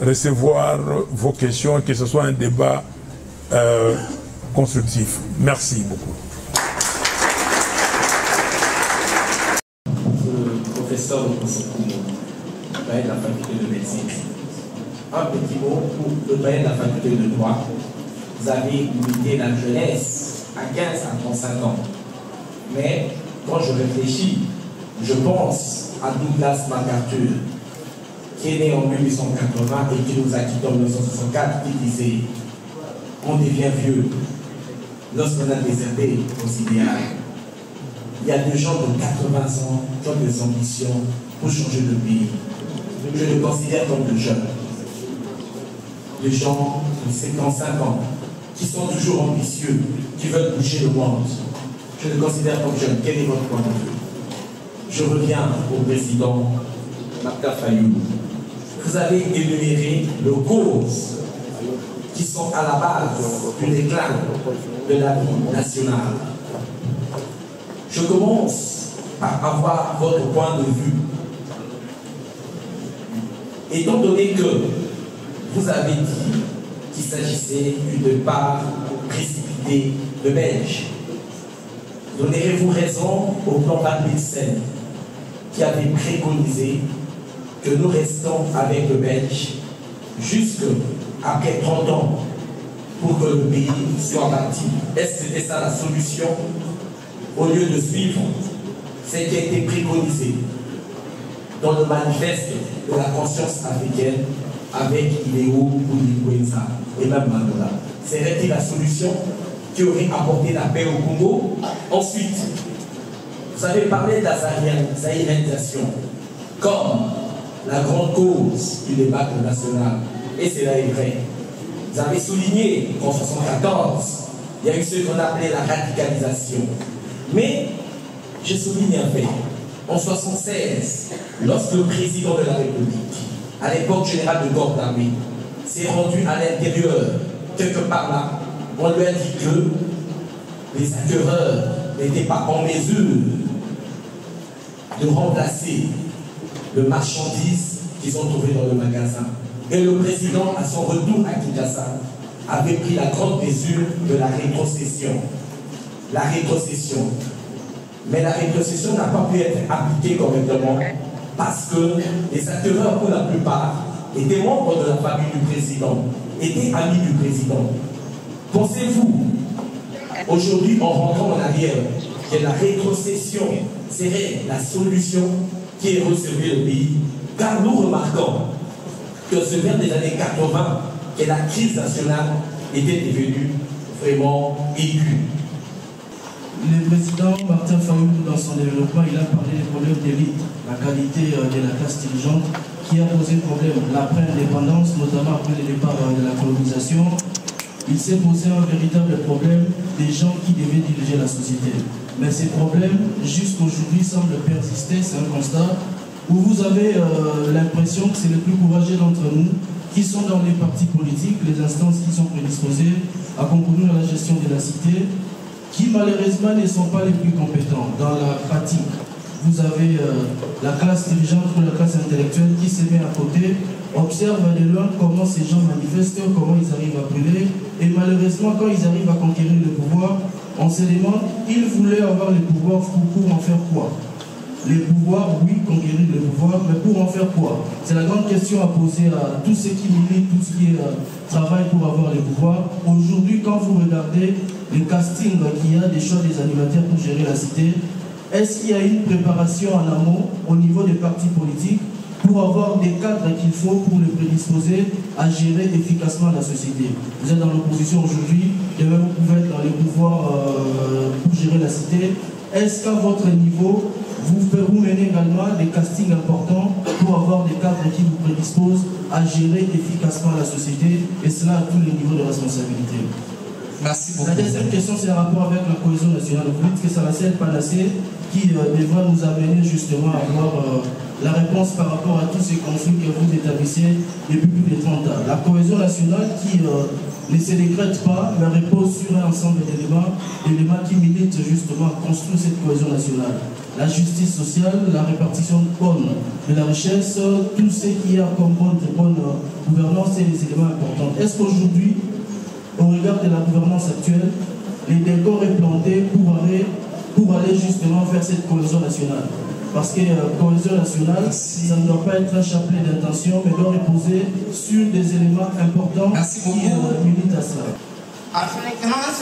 B: recevoir vos questions et que ce soit un débat constructif. Merci beaucoup.
D: Professeur de la faculté de médecine. Un petit mot pour le doyen de la faculté de droit. Vous avez limité la jeunesse à 15 à 35 ans. Mais quand je réfléchis, je pense à Douglas MacArthur, qui est né en 1880 et qui nous a quittés en 1964, qui disait « On devient vieux lorsqu'on a déserté nos idéaux ». Il y a des gens de 80 ans qui ont des ambitions pour changer le pays. Je les considère comme des jeunes. Des gens de 55 ans qui sont toujours ambitieux, qui veulent bouger le monde. Je les considère comme jeunes. Quel est votre point de vue? Je reviens au président Martin Fayoulou. Vous avez énuméré les causes qui sont à la base du déclin de la vie nationale. Je commence par avoir votre point de vue. Étant donné que vous avez dit qu'il s'agissait d'une départ précipité de Belge, donnerez-vous raison au plan Van-Bilsen qui avait préconisé que nous restons avec le Belge jusqu'après 30 ans pour que le pays soit bâti? Est-ce que c'était ça la solution, au lieu de suivre ce qui a été préconisé dans le manifeste de la conscience africaine avec Iléo, Bouli-Kouenza et même Mandela? Serait-il la solution qui aurait apporté la paix au Congo? Ensuite, vous avez parlé de la zaïrisation comme la grande cause du débat national, et cela est vrai. Vous avez souligné qu'en 1974, il y a eu ce qu'on appelait la radicalisation. Mais je souligne un fait. En 1976, lorsque le président de la République, à l'époque général de corps d'armée, s'est rendu à l'intérieur, quelque part là, on lui a dit que les acquéreurs n'étaient pas en mesure de remplacer le marchandise qu'ils ont trouvé dans le magasin. Et le président, à son retour à Kinshasa, avait pris la grande mesure de la rétrocession. La rétrocession. Mais la rétrocession n'a pas pu être appliquée correctement parce que les acquéreurs, pour la plupart, étaient membres de la famille du président, étaient amis du président. Pensez-vous, aujourd'hui, en rentrant en arrière, que la rétrocession serait la solution qui est recevé le pays? Car nous remarquons que ce vers des années 80, que la crise nationale était devenue vraiment aiguë.
F: Le président Martin Fayoulou, dans son développement, il a parlé des problèmes d'élite, la qualité de la classe dirigeante qui a posé problème. L'après-indépendance, notamment après le départ de la colonisation, il s'est posé un véritable problème des gens qui devaient diriger la société. Mais ces problèmes, jusqu'aujourd'hui, semblent persister, c'est un constat, où vous avez l'impression que c'est les plus courageux d'entre nous qui sont dans les partis politiques, les instances qui sont prédisposées à concourir à la gestion de la cité, qui malheureusement ne sont pas les plus compétents dans la pratique. Vous avez la classe dirigeante ou la classe intellectuelle qui se met à côté, observe de loin comment ces gens manifestent, comment ils arrivent à brûler, et malheureusement quand ils arrivent à conquérir le pouvoir, on se demande, ils voulaient avoir le pouvoir pour en faire quoi? Les pouvoirs, oui, conquérir le pouvoir, mais pour en faire quoi? C'est la grande question à poser à tous ceux qui militent, tous ceux qui travaillent pour avoir le pouvoir. Aujourd'hui, quand vous regardez le casting qu'il y a des choix des animateurs pour gérer la cité, est-ce qu'il y a une préparation en amont au niveau des partis politiques pour avoir des cadres qu'il faut pour les prédisposer à gérer efficacement la société? Vous êtes dans l'opposition aujourd'hui, demain vous pouvez être dans les pouvoirs pour gérer la cité. Est-ce qu'à votre niveau, vous menez également des castings importants pour avoir des cadres qui vous prédisposent à gérer efficacement la société, et cela à tous les niveaux de responsabilité?
G: Merci beaucoup.
F: La deuxième question, c'est en rapport avec la cohésion nationale. Vous dites que c'est la seule panacée qui devra nous amener justement à avoir la réponse par rapport à tous ces conflits que vous établissez depuis plus de 30 ans. La cohésion nationale qui ne se décrète pas, mais repose sur un ensemble d'éléments qui militent justement à construire cette cohésion nationale. La justice sociale, la répartition bonne de la richesse, tout ce qui a comme bonne gouvernance, c'est des éléments importants. Est-ce qu'aujourd'hui, au regard de la gouvernance actuelle, les décors est planté pour aller justement faire cette cohésion nationale? Parce que cohésion nationale, ça ne doit pas être un chapelet d'intention, mais doit reposer sur des éléments importants qui militent à cela.
G: À son Excellence,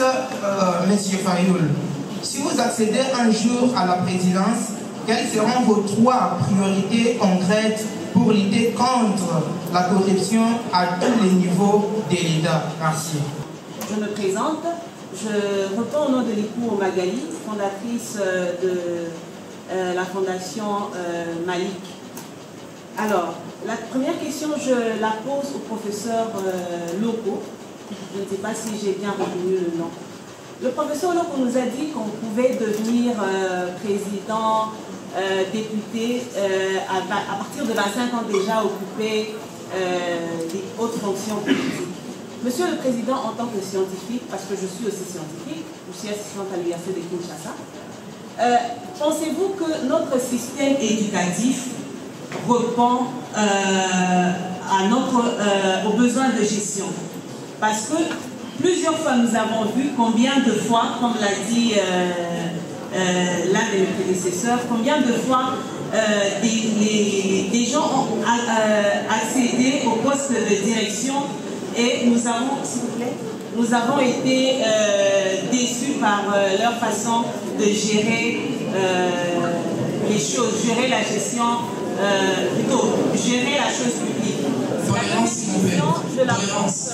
G: M. Fayoulou, si vous accédez un jour à la présidence, quelles seront vos 3 priorités concrètes pour lutter contre la corruption à tous les niveaux de l'État. Merci.
H: Je me présente. Je réponds au nom de Likou Magali, fondatrice de la fondation Malik. Alors, la première question, je la pose au professeur Loko. Je ne sais pas si j'ai bien retenu le nom. Le professeur Loko nous a dit qu'on pouvait devenir président, député, à partir de 25 ans déjà occuper des hautes fonctions politiques. Monsieur le Président, en tant que scientifique, parce que je suis aussi scientifique, je suis assistante à l'Université de Kinshasa, pensez-vous que notre système éducatif répond aux besoins de gestion? Parce que plusieurs fois nous avons vu combien de fois, comme l'a dit l'un de mes prédécesseurs, combien de fois des gens ont accédé au poste de direction et nous avons, s'il vous plaît, nous avons été déçus par leur façon de gérer les choses, gérer la gestion, plutôt gérer la chose publique. La question, je la pose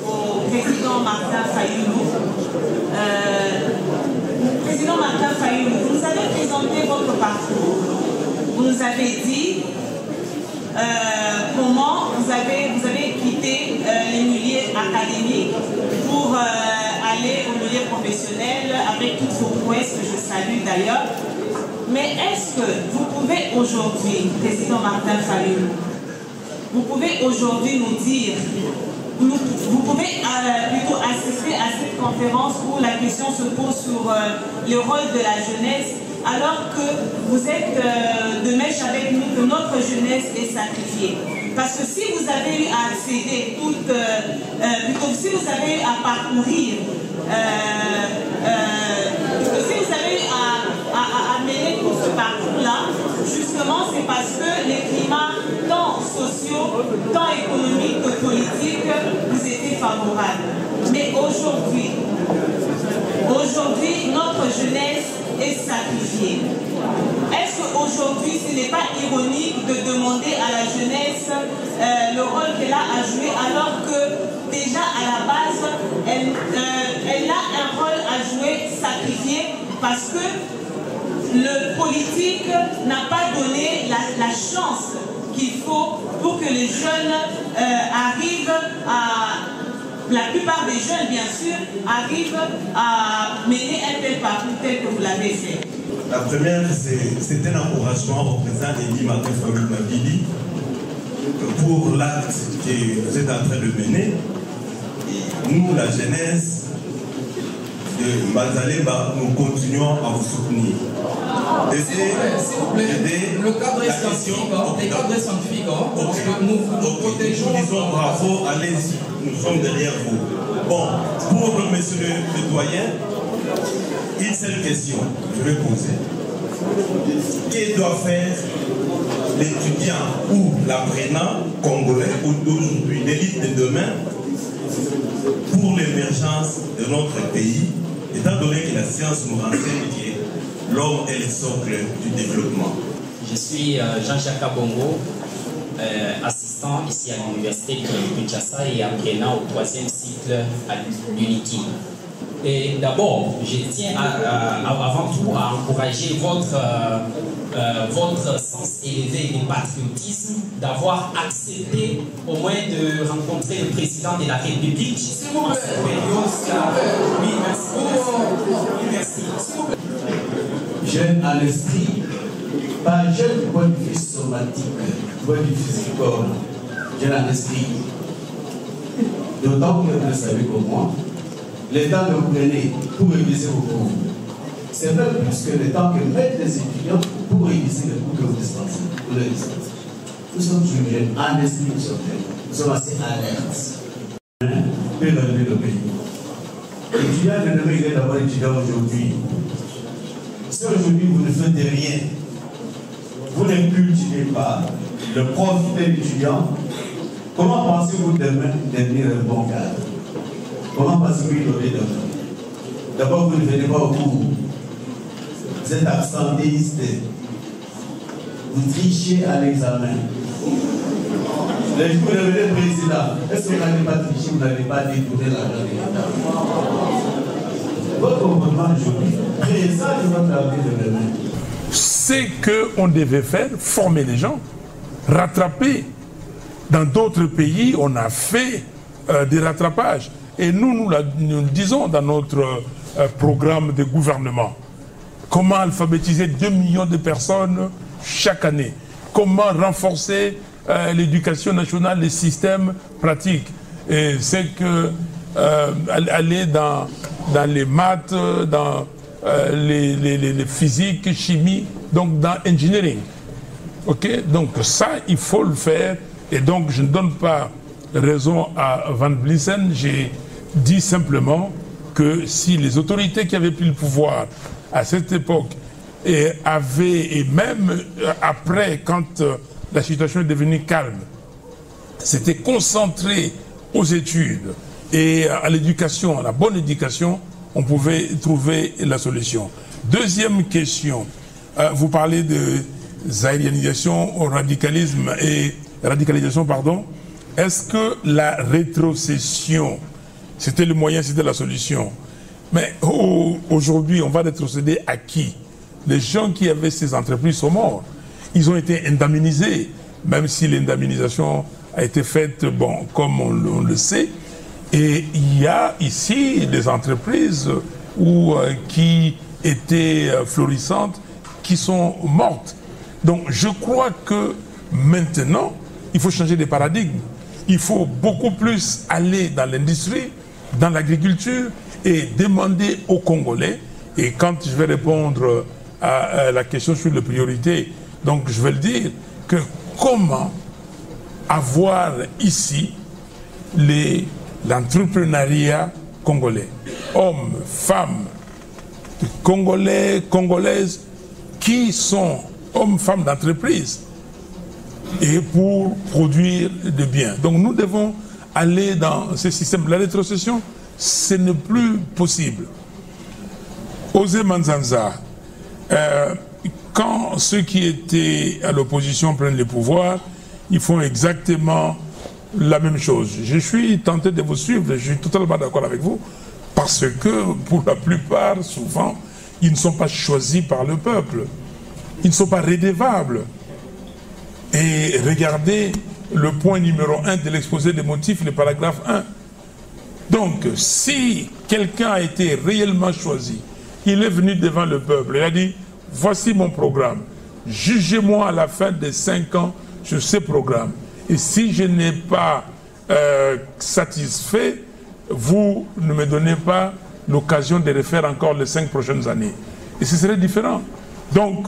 H: au président Martin Fayoulou. Président Martin Fayoulou, vous nous avez présenté votre parcours. Vous nous avez dit comment vous avez quitté les milieux académiques pour aller au milieu professionnel avec toutes vos prouesses que je salue d'ailleurs. Mais est-ce que vous pouvez aujourd'hui, président Martin Fayoulou, vous pouvez aujourd'hui nous dire, vous pouvez plutôt assister à cette conférence où la question se pose sur le rôle de la jeunesse, alors que vous êtes de mèche avec nous, que notre jeunesse est sacrifiée. Parce que si vous avez eu à accéder plutôt si vous avez eu à parcourir, si vous avez eu à mener tout ce parcours-là, justement c'est parce que les climats tant sociaux, tant économiques que politiques vous étaient favorables. Mais aujourd'hui, notre jeunesse est sacrifiée. Est-ce qu'aujourd'hui, ce n'est pas ironique de demander à la jeunesse le rôle qu'elle a à jouer alors que déjà à la base, elle a un rôle à jouer sacrifié parce que le politique n'a pas donné la chance qu'il faut pour que les jeunes arrivent à... La plupart des jeunes, bien sûr, arrivent à mener un tel parcours tel que vous l'avez fait.
E: La première, c'est un encouragement au président Elie Martin Fayoulou Magali pour l'acte que vous êtes en train de mener. Et nous, la jeunesse de Mbazalemba, nous continuons à vous soutenir.
I: S'il vous plaît, le cadre est scientifique, parce que nous protégeons.
E: Nous disons bravo, allez-y, nous sommes derrière vous. Bon, pour monsieur le doyen, une seule question, je vais poser. Que doit faire l'étudiant ou l'apprenant congolais d'aujourd'hui, l'élite de demain, pour l'émergence de notre pays, étant donné que la science nous renseigne que l'homme est le socle du développement?
J: Je suis Jean-Jacques Abongo, assistant ici à l'université de Kinshasa et apprenant au 3e cycle à l'UNIKI. Et d'abord, je tiens avant tout à encourager votre sens élevé de patriotisme, d'avoir accepté au moins de rencontrer le président de la République.
I: S'il vous plaît.
J: Oui, merci.
E: Jeune à l'esprit, pas jeune du point de vue somatique, du point de vue physique, jeune à l'esprit. D'autant que vous le savez comme moi, le temps que vous prenez pour réviser vos cours, c'est même plus que le temps que mettent les étudiants pour réviser les cours que vous dispensez. Nous sommes jeunes, en esprit, nous sommes assez alertes. Pour évaluer le pays. L'étudiant ne devrait être d'abord étudiant aujourd'hui. Si aujourd'hui vous ne faites rien, vous ne cultivez pas le profit de l'étudiant, comment pensez-vous demain devenir un bon cadre? Comment pensez-vous innover demain? D'abord, vous ne venez pas au cours. Vous êtes absentéiste. Vous trichez à l'examen. Les jours où vous devenez président, est-ce que vous n'allez pas tricher, vous n'allez pas détourner l'argent de l'État? Votre comportement aujourd'hui présage votre avenir de demain.
B: C'est qu'on devait faire, former les gens, rattraper. Dans d'autres pays, on a fait des rattrapages. Et nous le disons dans notre programme de gouvernement. Comment alphabétiser 2 millions de personnes chaque année? Comment renforcer l'éducation nationale, les systèmes pratiques? Et c'est que aller dans les maths, dans les physiques, chimie, donc dans engineering. Ok, donc ça, il faut le faire. Et donc, je ne donne pas raison à Van Blissen. J'ai dit simplement que si les autorités qui avaient pris le pouvoir à cette époque avaient, et même après, quand la situation est devenue calme, s'étaient concentrés aux études et à l'éducation, à la bonne éducation, on pouvait trouver la solution. Deuxième question, vous parlez de zaïrianisation au radicalisme et radicalisation, pardon. Est-ce que la rétrocession, c'était le moyen, c'était la solution? Mais aujourd'hui, on va rétrocéder à qui? Les gens qui avaient ces entreprises sont morts. Ils ont été indemnisés, même si l'indemnisation a été faite, bon, comme on le sait. Et il y a ici des entreprises qui étaient florissantes, qui sont mortes. Donc je crois que maintenant, il faut changer de paradigme. Il faut beaucoup plus aller dans l'industrie, dans l'agriculture et demander aux Congolais, et quand je vais répondre à la question sur les priorités, donc je vais le dire, que comment avoir ici l'entrepreneuriat congolais, hommes, femmes, Congolais, Congolaises, qui sont hommes, femmes d'entreprise, et pour produire des biens. Donc nous devons aller dans ce système. La rétrocession, ce n'est plus possible. Osé Manzanza, quand ceux qui étaient à l'opposition prennent le pouvoir, ils font exactement la même chose. Je suis tenté de vous suivre, je suis totalement d'accord avec vous, parce que pour la plupart, souvent, ils ne sont pas choisis par le peuple. Ils ne sont pas redevables. Et regardez le point numéro 1 de l'exposé des motifs, le paragraphe 1. Donc, si quelqu'un a été réellement choisi, il est venu devant le peuple, il a dit, voici mon programme, jugez-moi à la fin des 5 ans sur ce programme. Et si je n'ai pas satisfait, vous ne me donnez pas l'occasion de refaire encore les 5 prochaines années. Et ce serait différent. Donc,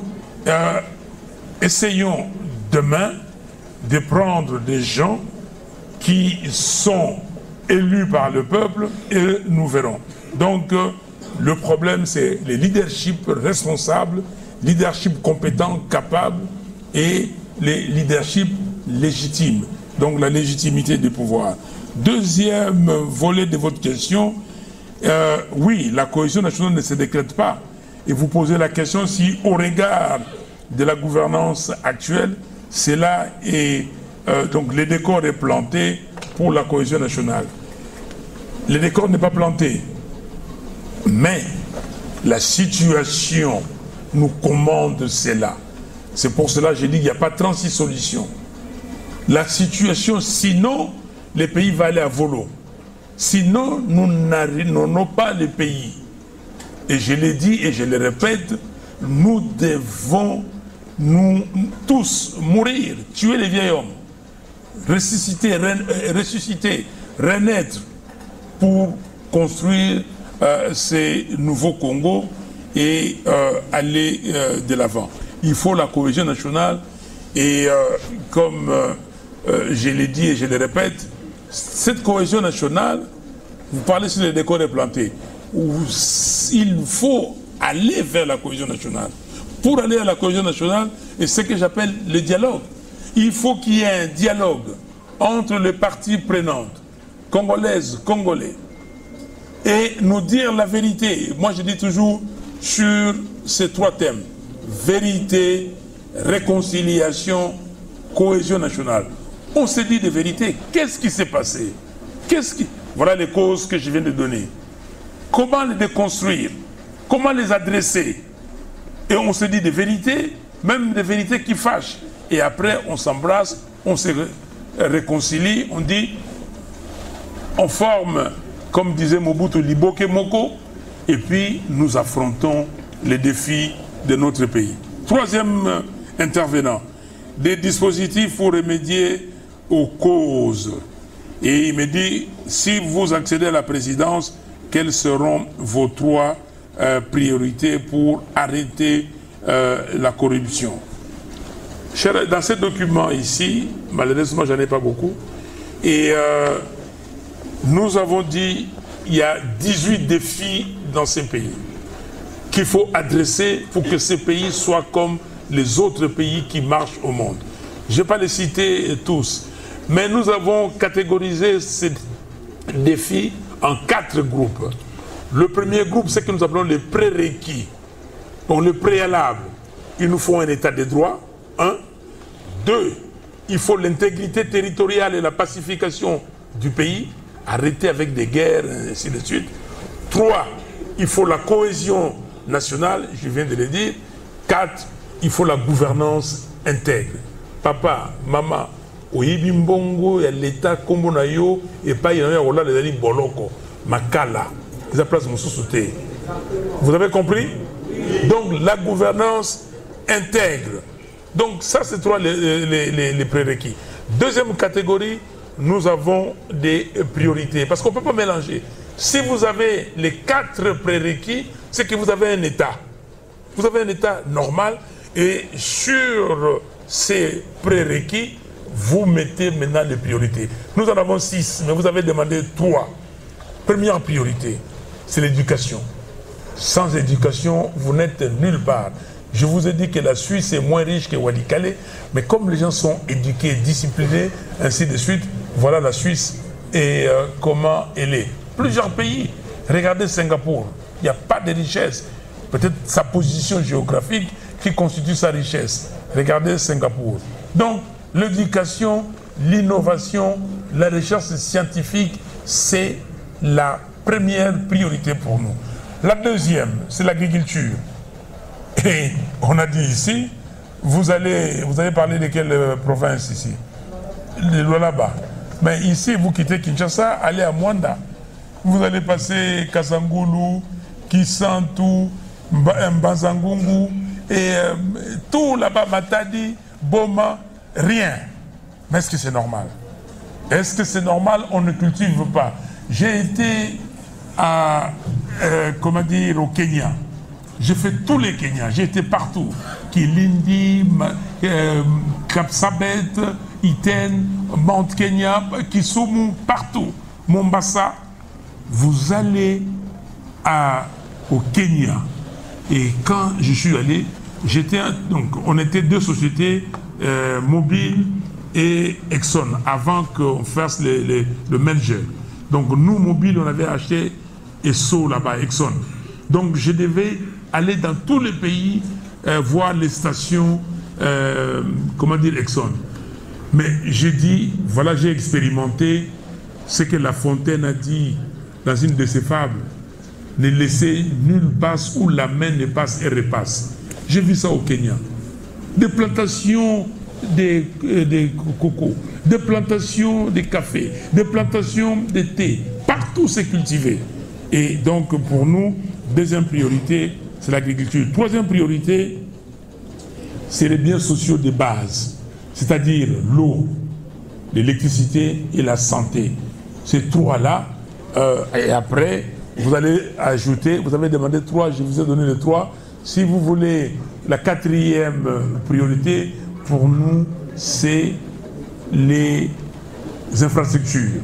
B: essayons demain de prendre des gens qui sont élus par le peuple et nous verrons. Donc, le problème, c'est les leaderships responsables, leadership compétents, capables et les leaderships légitimes. Donc, la légitimité du pouvoir. Deuxième volet de votre question, oui, la cohésion nationale ne se décrète pas. Et vous posez la question si, au regard de la gouvernance actuelle, c'est là et donc le décor est planté pour la cohésion nationale. Le décor n'est pas planté, mais la situation nous commande cela. C'est pour cela que j'ai dit qu'il n'y a pas 36 solutions. La situation, sinon, le pays va aller à volo. Sinon, nous n'avons pas le pays. Et je l'ai dit et je le répète, nous devons nous tous mourir, tuer les vieils hommes, ressusciter, renaître pour construire ces nouveaux Congo et aller de l'avant. Il faut la cohésion nationale et comme je l'ai dit et je le répète, cette cohésion nationale, vous parlez sur les décors plantés, il faut aller vers la cohésion nationale. Pour aller à la cohésion nationale, et ce que j'appelle le dialogue. Il faut qu'il y ait un dialogue entre les parties prenantes, congolaises, congolais, et nous dire la vérité. Moi, je dis toujours sur ces 3 thèmes, vérité, réconciliation, cohésion nationale. On se dit des vérités. Qu'est-ce qui s'est passé? Voilà les causes que je viens de donner. Comment les déconstruire? Comment les adresser? Et on se dit des vérités, même des vérités qui fâchent. Et après, on s'embrasse, on se réconcilie, on dit, on forme, comme disait Mobutu, Liboke Moko, et puis nous affrontons les défis de notre pays. Troisième intervenant, des dispositifs pour remédier aux causes. Et il me dit, si vous accédez à la présidence, quelles seront vos trois priorités pour arrêter la corruption? Dans ce document ici, malheureusement, j'en ai pas beaucoup, et nous avons dit il y a 18 défis dans ces pays qu'il faut adresser pour que ces pays soient comme les autres pays qui marchent au monde. Je ne vais pas les citer tous, mais nous avons catégorisé ces défis en 4 groupes. Le premier groupe, c'est que nous appelons les prérequis. Donc le préalable, il nous faut un état de droit. 1. 2. Il faut l'intégrité territoriale et la pacification du pays. Arrêter avec des guerres, ainsi de suite. 3. Il faut la cohésion nationale, je viens de le dire. 4. Il faut la gouvernance intègre. Papa, maman, oyibi mbongo ya l'État kombo na yo et pas il y a là les boloko makala. Vous avez compris? Donc la gouvernance intègre. Donc ça c'est trois les prérequis. Deuxième catégorie, nous avons des priorités. Parce qu'on ne peut pas mélanger. Si vous avez les 4 prérequis, c'est que vous avez un État. Vous avez un État normal et sur ces prérequis, vous mettez maintenant les priorités. Nous en avons 6, mais vous avez demandé 3. Première priorité, c'est l'éducation. Sans éducation, vous n'êtes nulle part. Je vous ai dit que la Suisse est moins riche que Walikale, mais comme les gens sont éduqués, disciplinés, ainsi de suite, voilà la Suisse et comment elle est. Plusieurs pays, regardez Singapour, il n'y a pas de richesse. Peut-être sa position géographique qui constitue sa richesse. Regardez Singapour. Donc, l'éducation, l'innovation, la recherche scientifique, c'est la première priorité pour nous. La deuxième, c'est l'agriculture. Et on a dit ici, vous allez parler de quelle province ici? De Lualaba. Mais ici, vous quittez Kinshasa, allez à Mwanda. Vous allez passer Kasangulu, Kisantu, Mbazangungu, et tout là-bas, Matadi, Boma, rien. Mais est-ce que c'est normal? Est-ce que c'est normal? On ne cultive pas. J'ai été à, comment dire, au Kenya. J'ai fait tous les Kenyas, j'ai été partout. Kilindi, Kapsabet, Iten, Mount Kenya, Kisumu, partout. Mombasa. Vous allez au Kenya. Et quand je suis allé, donc on était 2 sociétés, Mobil et Exxon, avant qu'on fasse le merger. Donc nous, Mobil, on avait acheté Esso là-bas, Exxon. Donc je devais aller dans tous les pays voir les stations, comment dire, Exxon. Mais j'ai dit, voilà, j'ai expérimenté ce que La Fontaine a dit dans une de ses fables. Ne laissez nulle passe où la main ne passe et repasse. J'ai vu ça au Kenya. Des plantations de coco, des plantations de café, des plantations de thé. Partout c'est cultivé. Et donc pour nous, deuxième priorité, c'est l'agriculture. Troisième priorité, c'est les biens sociaux de base, c'est-à-dire l'eau, l'électricité et la santé. Ces 3-là, et après, vous allez ajouter, vous avez demandé 3, je vous ai donné les 3. Si vous voulez, la 4e priorité, pour nous, c'est les infrastructures.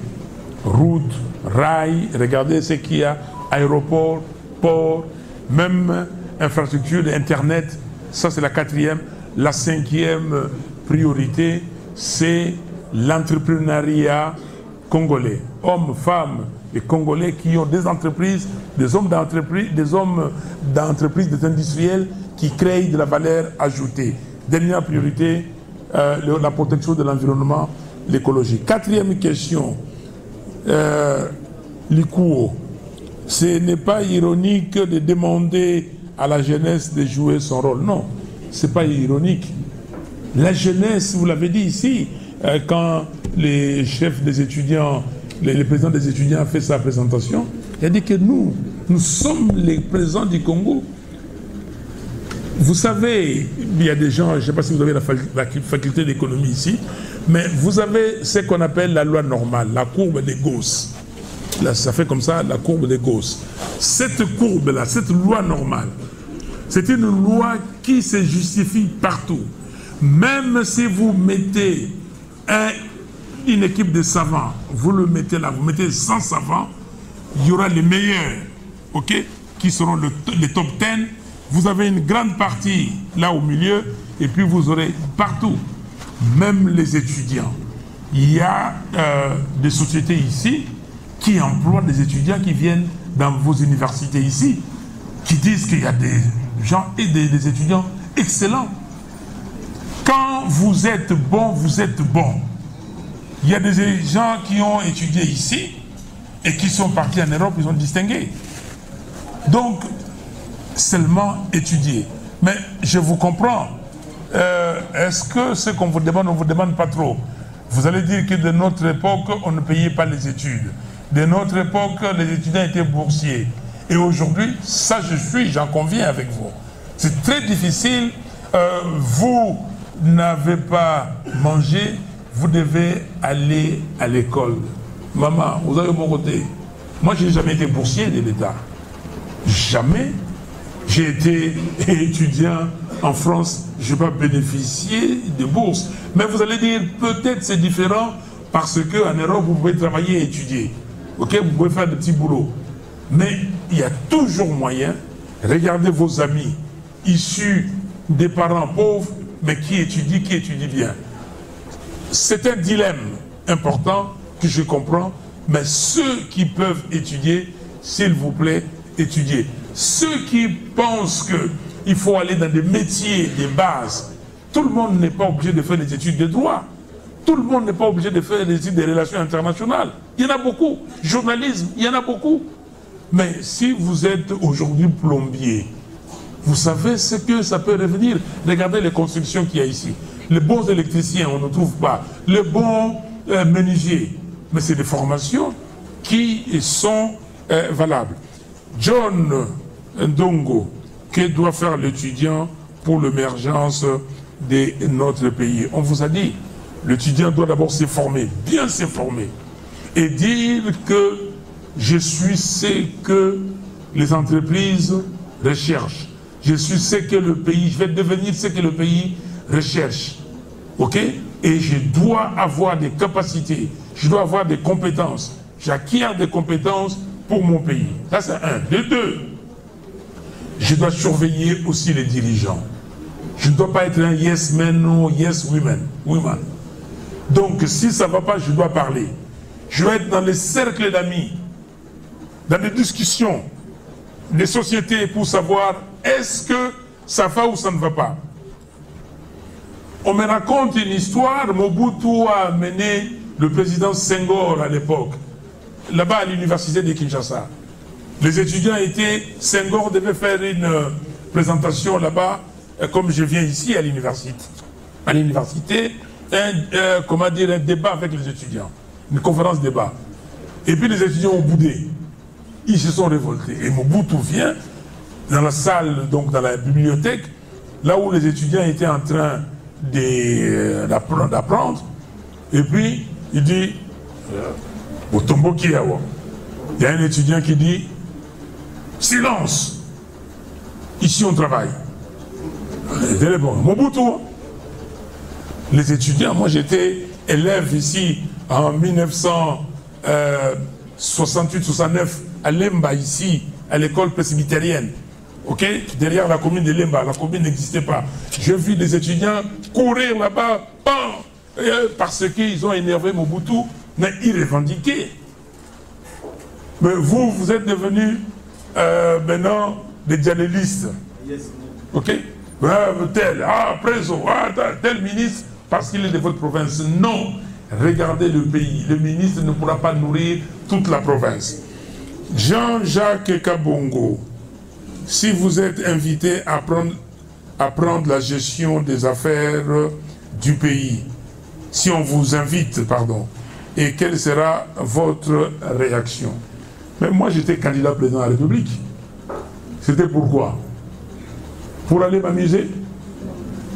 B: Routes, rails, regardez ce qu'il y a, aéroport, port, même infrastructure d'Internet, ça c'est la 4e. La 5e priorité, c'est l'entrepreneuriat congolais. Hommes, femmes et Congolais qui ont des entreprises, des hommes d'entreprise, des industriels qui créent de la valeur ajoutée. Dernière priorité, la protection de l'environnement l'écologie. Quatrième question, Likuo, ce n'est pas ironique de demander à la jeunesse de jouer son rôle. Non, ce n'est pas ironique. La jeunesse, vous l'avez dit ici, quand les chefs des étudiants, le président des étudiants a fait sa présentation, il a dit que nous sommes les présidents du Congo. Vous savez, il y a des gens, je ne sais pas si vous avez la faculté d'économie ici, mais vous avez ce qu'on appelle la loi normale, la courbe des Gauss. Là, ça fait comme ça, la courbe des Gauss. Cette courbe-là, cette loi normale, c'est une loi qui se justifie partout. Même si vous mettez une équipe de savants, vous le mettez là, vous mettez 100 savants, il y aura les meilleurs, ok, qui seront les top 10. Vous avez une grande partie là au milieu, et puis vous aurez partout, même les étudiants. Il y a des sociétés ici qui emploient des étudiants qui viennent dans vos universités ici, qui disent qu'il y a des gens et des étudiants excellents. Quand vous êtes bon, vous êtes bon. Il y a des gens qui ont étudié ici et qui sont partis en Europe, ils ont distingué. Donc, seulement étudier. Mais je vous comprends. Est-ce que ce qu'on vous demande, on ne vous demande pas trop? Vous allez dire que de notre époque, on ne payait pas les études. De notre époque, les étudiants étaient boursiers. Et aujourd'hui, ça j'en conviens avec vous. C'est très difficile. Vous n'avez pas mangé, vous devez aller à l'école. Maman, vous avez mon côté. Moi, je n'ai jamais été boursier de l'État. Jamais. J'ai été étudiant en France, je n'ai pas bénéficié de bourse. Mais vous allez dire, peut-être c'est différent parce qu'en Europe, vous pouvez travailler et étudier. Ok, vous pouvez faire des petits boulots. Mais il y a toujours moyen. Regardez vos amis issus des parents pauvres, mais qui étudient bien. C'est un dilemme important que je comprends, mais ceux qui peuvent étudier, s'il vous plaît, étudiez. Ceux qui pensent qu'il faut aller dans des métiers de base, tout le monde n'est pas obligé de faire des études de droit. Tout le monde n'est pas obligé de faire des études de relations internationales. Il y en a beaucoup. Journalisme, il y en a beaucoup. Mais si vous êtes aujourd'hui plombier, vous savez ce que ça peut revenir. Regardez les constructions qu'il y a ici. Les bons électriciens, on ne trouve pas. Les bons menuisiers. Mais c'est des formations qui sont valables. John Ndongo, que doit faire l'étudiant pour l'émergence de notre pays? On vous a dit, l'étudiant doit d'abord se former, bien se former, et dire que je suis ce que les entreprises recherchent. Je suis ce que le pays, je vais devenir ce que le pays recherche. Ok? Et je dois avoir des capacités, je dois avoir des compétences. J'acquiers des compétences pour mon pays. Ça, c'est un. De deux, je dois surveiller aussi les dirigeants. Je ne dois pas être un yes man ou yes woman. Donc, si ça ne va pas, je dois parler. Je dois être dans les cercles d'amis, dans les discussions, des sociétés pour savoir est-ce que ça va ou ça ne va pas. On me raconte une histoire, Mobutu a amené le président Senghor à l'époque, là-bas à l'université de Kinshasa. Les étudiants étaient, Senghor devait faire une présentation là-bas, comme je viens ici à l'université. À l'université, comment dire, un débat avec les étudiants, une conférence débat. Et puis les étudiants ont boudé. Ils se sont révoltés. Et Mobutu vient dans la salle, donc dans la bibliothèque, là où les étudiants étaient en train d'apprendre. Et puis, il dit, au tombeau qui est là, il y a un étudiant qui dit, silence, ici on travaille. Mobutu. Les étudiants, moi j'étais élève ici en 1968-69 à Lemba, ici, à l'école presbytérienne. Ok, derrière la commune de Lemba, la commune n'existait pas. Je vis des étudiants courir là-bas, parce qu'ils ont énervé Mobutu, mais ils revendiquaient. Mais vous êtes devenus maintenant des journalistes. Ok, tel, tel ministre, parce qu'il est de votre province. Non, regardez le pays. Le ministre ne pourra pas nourrir toute la province. Jean-Jacques Kabongo, si vous êtes invité à prendre la gestion des affaires du pays, si on vous invite, pardon, et quelle sera votre réaction? Mais moi, j'étais candidat président de la République. C'était pourquoi? Pour aller m'amuser?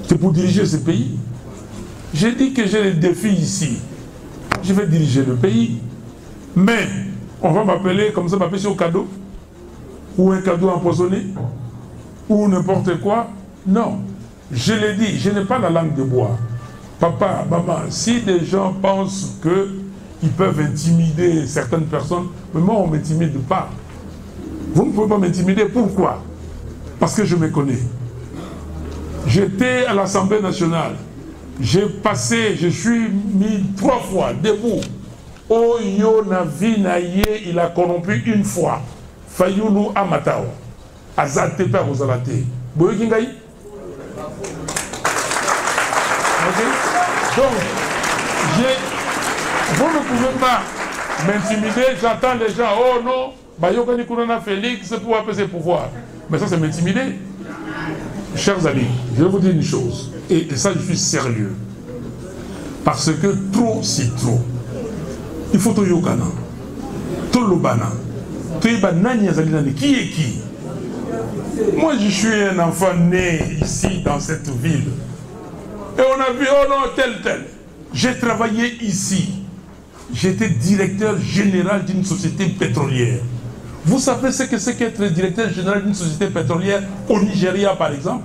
B: C'est pour diriger ce pays. J'ai dit que j'ai les défis ici. Je vais diriger le pays. Mais on va m'appeler comme ça, m'appeler sur cadeau. Ou un cadeau empoisonné. Ou n'importe quoi. Non. Je l'ai dit, je n'ai pas la langue de bois. Papa, maman, si des gens pensent qu'ils peuvent intimider certaines personnes, mais moi on ne m'intimide pas. Vous ne pouvez pas m'intimider. Pourquoi? Parce que je me connais. J'étais à l'Assemblée nationale. J'ai passé, je suis mis 3 fois debout. Oyo Navi Naye, il a corrompu une fois. Fayoulou Amatao. Azate par Ozalate. Boyo Kingaï. Donc, vous ne pouvez pas m'intimider. J'entends les gens, oh non, Bayoka Nikurana Félix, c'est pour apaiser ses pouvoirs. Mais ça, c'est m'intimider. Chers amis, je vais vous dire une chose, et ça, je suis sérieux. Parce que trop, c'est trop. Il faut tout yokana, tout l'obana, tout ybanani azalinani. Qui est qui? Moi, je suis un enfant né ici, dans cette ville. Et on a vu, oh non, tel. J'ai travaillé ici. J'étais directeur général d'une société pétrolière. Vous savez ce que c'est qu'être directeur général d'une société pétrolière au Nigeria, par exemple?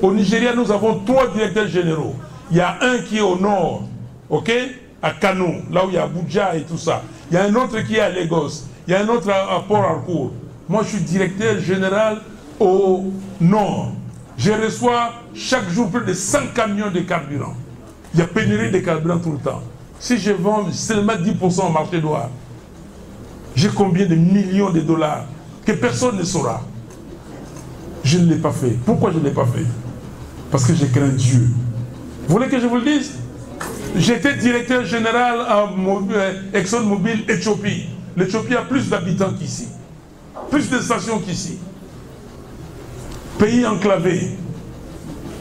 B: Au Nigeria, nous avons 3 directeurs généraux. Il y a un qui est au nord, ok, à Kano, là où il y a Abuja et tout ça. Il y a un autre qui est à Lagos. Il y a un autre à Port-Harcourt. Moi, je suis directeur général au nord. Je reçois chaque jour plus de 100 camions de carburant. Il y a pénurie de carburant tout le temps. Si je vends seulement 10% au marché noir, j'ai combien de millions de dollars que personne ne saura? Je ne l'ai pas fait. Pourquoi je ne l'ai pas fait? Parce que j'ai craint Dieu. Vous voulez que je vous le dise? J'étais directeur général à ExxonMobil Éthiopie. L'Éthiopie a plus d'habitants qu'ici. Plus de stations qu'ici. Pays enclavé.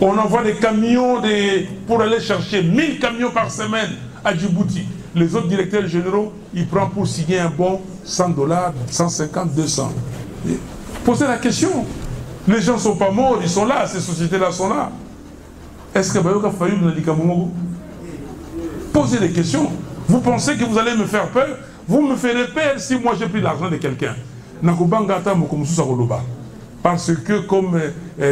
B: On envoie des camions pour aller chercher 1000 camions par semaine à Djibouti. Les autres directeurs généraux, ils prennent pour signer un bon $100, 150, 200. Posez la question. Les gens ne sont pas morts, ils sont là, ces sociétés-là sont là. Est-ce que Bayoka Fayou n'a dit qu'à Momogo? Posez des questions. Vous pensez que vous allez me faire peur? Vous me ferez peur si moi j'ai pris l'argent de quelqu'un. Parce que, comme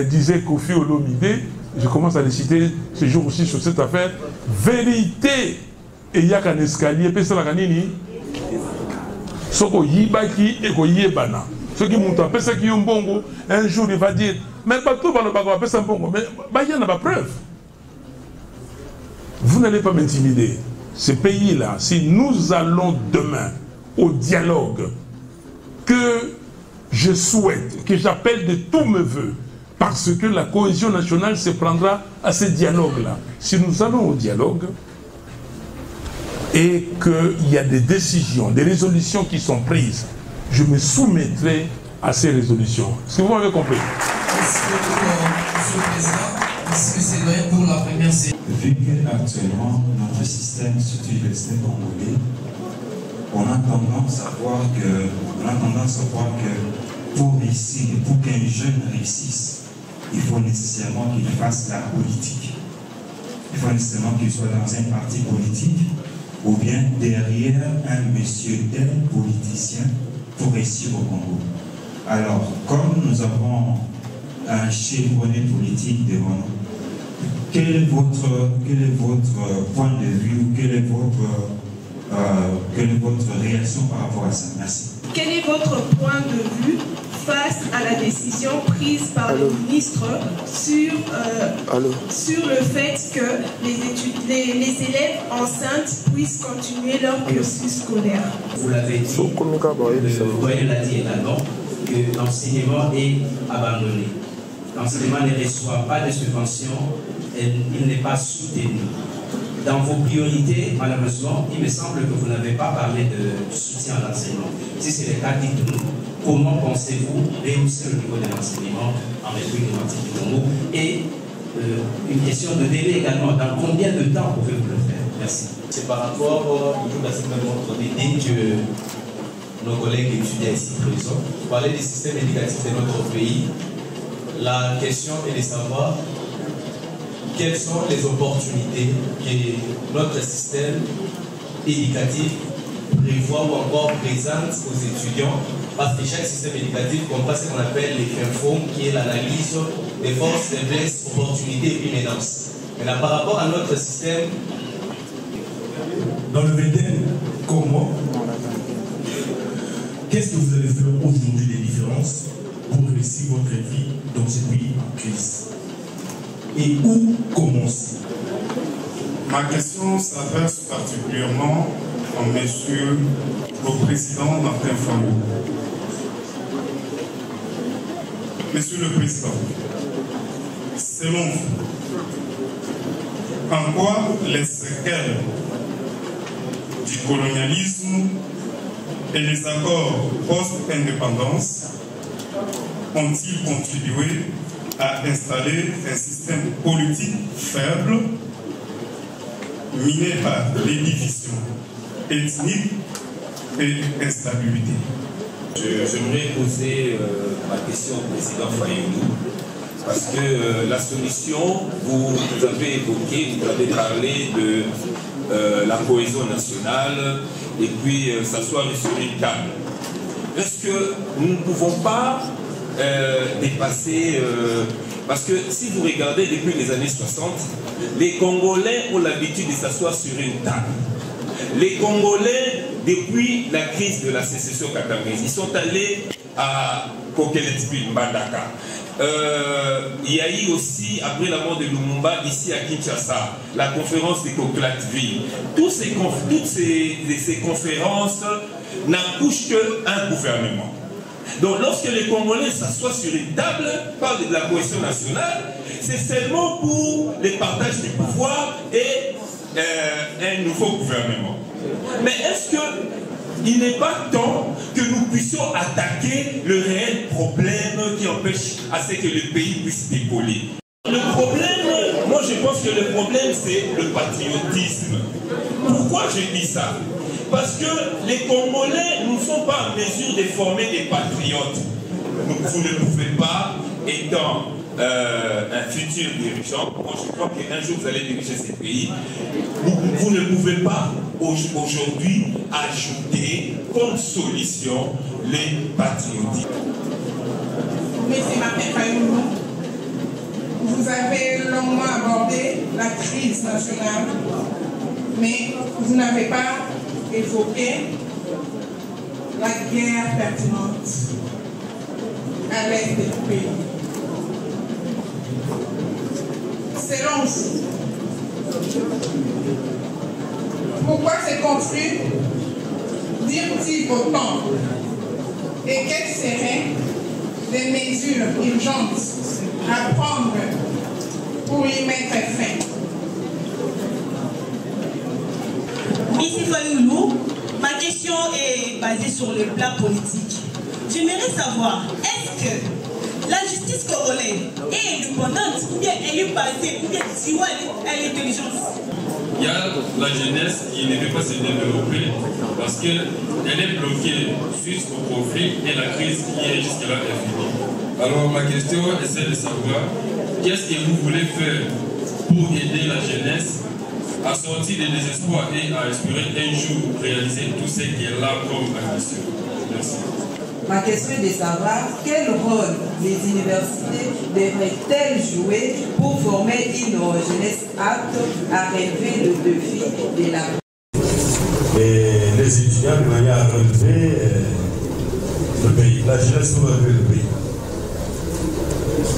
B: disait Kofi Olomide, je commence à les citer ce jour aussi sur cette affaire, vérité. Et il y a qu'un escalier, puis c'est la canine. Soko yibaki et ko yebana. Ceux qui montent à Pessa qui ont bongo, un jour il va dire, mais pas tout va le bago à Pessa bongo, mais il n'y en a pas preuve. Vous n'allez pas m'intimider. Ce pays-là, si nous allons demain au dialogue que je souhaite, que j'appelle de tous mes voeux, parce que la cohésion nationale se prendra à ce dialogue-là. Si nous allons au dialogue, et qu'il y a des décisions, des résolutions qui sont prises, je me soumettrai à ces résolutions. Est-ce que vous m'avez compris?
I: Est-ce que, Monsieur le Président, est-ce que c'est vrai pour la première série?
K: Vu qu'actuellement, notre système, surtout le système congolais, on a tendance à voir que pour réussir, pour qu'un jeune réussisse, il faut nécessairement qu'il fasse la politique. Il faut nécessairement qu'il soit dans un parti politique ou bien derrière un monsieur tel politicien pour réussir au Congo. Alors, comme nous avons un chevronné politique devant nous, quel est votre point de vue ou quelle est votre réaction par rapport à ça? Merci.
L: Quel est votre point de vue face à la décision prise par le ministre sur le fait que les élèves enceintes puissent continuer leur cursus scolaire?
J: Vous l'avez dit, le doyen l'a dit également, que l'enseignement est abandonné. L'enseignement ne reçoit pas de subvention et il n'est pas soutenu.
M: dans vos priorités, malheureusement, il me semble que vous n'avez pas parlé du soutien à l'enseignement. Si c'est le cas, dites-nous, comment pensez-vous réussir le niveau de l'enseignement en République démocratique du Congo? Et une question de délai également, dans combien de temps pouvez-vous le faire? Merci.
N: C'est par rapport toujours à cette même ordre d'idée que nos collègues étudiants ici présents parlaient du système éducatif de notre pays. La question est de savoir quelles sont les opportunités que notre système éducatif prévoit ou encore présente aux étudiants, parce que chaque système éducatif comprend ce qu'on appelle les FINFOM, qui est l'analyse des forces, faiblesses, opportunités et puis menaces. Maintenant, par rapport à notre système,
O: dans le VDN, comment, qu'est-ce que vous allez faire aujourd'hui des différences pour réussir votre vie dans ce pays en crise? Et où commencer?
B: Ma question s'adresse particulièrement à monsieur le président Martin Fayulu. Monsieur le président, selon vous, en quoi les séquelles du colonialisme et les accords post-indépendance ont-ils contribué à installer un système politique faible, miné par les divisions ethniques et instabilité?
P: J'aimerais poser ma question au président Fayulu, parce que la solution, vous avez évoqué, vous avez parlé de la cohésion nationale et puis s'asseoir sur une table. Est-ce que nous ne pouvons pas dépasser, parce que si vous regardez depuis les années 60, les Congolais ont l'habitude de s'asseoir sur une table. Les Congolais, depuis la crise de la sécession camerounaise, ils sont allés à Kokeletbil, Mbandaka. Il y a eu aussi, après la mort de Lumumba, ici à Kinshasa, la conférence de Kokeletbil. Toutes ces conférences n'accouchent qu'un gouvernement. Donc lorsque les Congolais s'assoient sur une table, parlent de la cohésion nationale, c'est seulement pour le partage du pouvoir et un nouveau gouvernement. Mais est-ce qu'il n'est pas temps que nous puissions attaquer le réel problème qui empêche à ce que le pays puisse décoller? Le problème, moi je pense que le problème c'est le patriotisme. Pourquoi je dis ça? Parce que les Congolais ne sont pas en mesure de former des patriotes. Vous ne pouvez pas, étant un futur dirigeant, moi je crois qu'un jour vous allez diriger ce pays, vous ne pouvez pas aujourd'hui ajouter comme solution les patriotismes.
Q: Monsieur Martin Fayulu, vous avez longuement abordé la crise nationale, mais vous n'avez pas évoqué la guerre pertinente à l'est du pays. Selon vous, pourquoi ce conflit dure-t-il autant et quelles seraient les mesures urgentes à prendre pour y mettre fin?
R: Monsieur Fayulu, ma question est basée sur le plan politique. J'aimerais savoir, est-ce que la justice congolaise est indépendante ou bien elle est basée, ou bien elle est intelligente?
S: Il y a la jeunesse qui ne peut pas se développer parce qu'elle est bloquée suite au conflit et la crise qui est jusque-là finie. Alors ma question est celle de savoir qu'est-ce que vous voulez faire pour aider la jeunesse à sortir des désespoirs et à espérer un jour réaliser tout ce qui est là comme ambition. Merci.
T: Ma question est de savoir quel rôle les universités devraient-elles jouer pour former une jeunesse apte à relever le défi de la vie.
E: Et les étudiants de manière à relever le pays, la jeunesse pour relever le pays.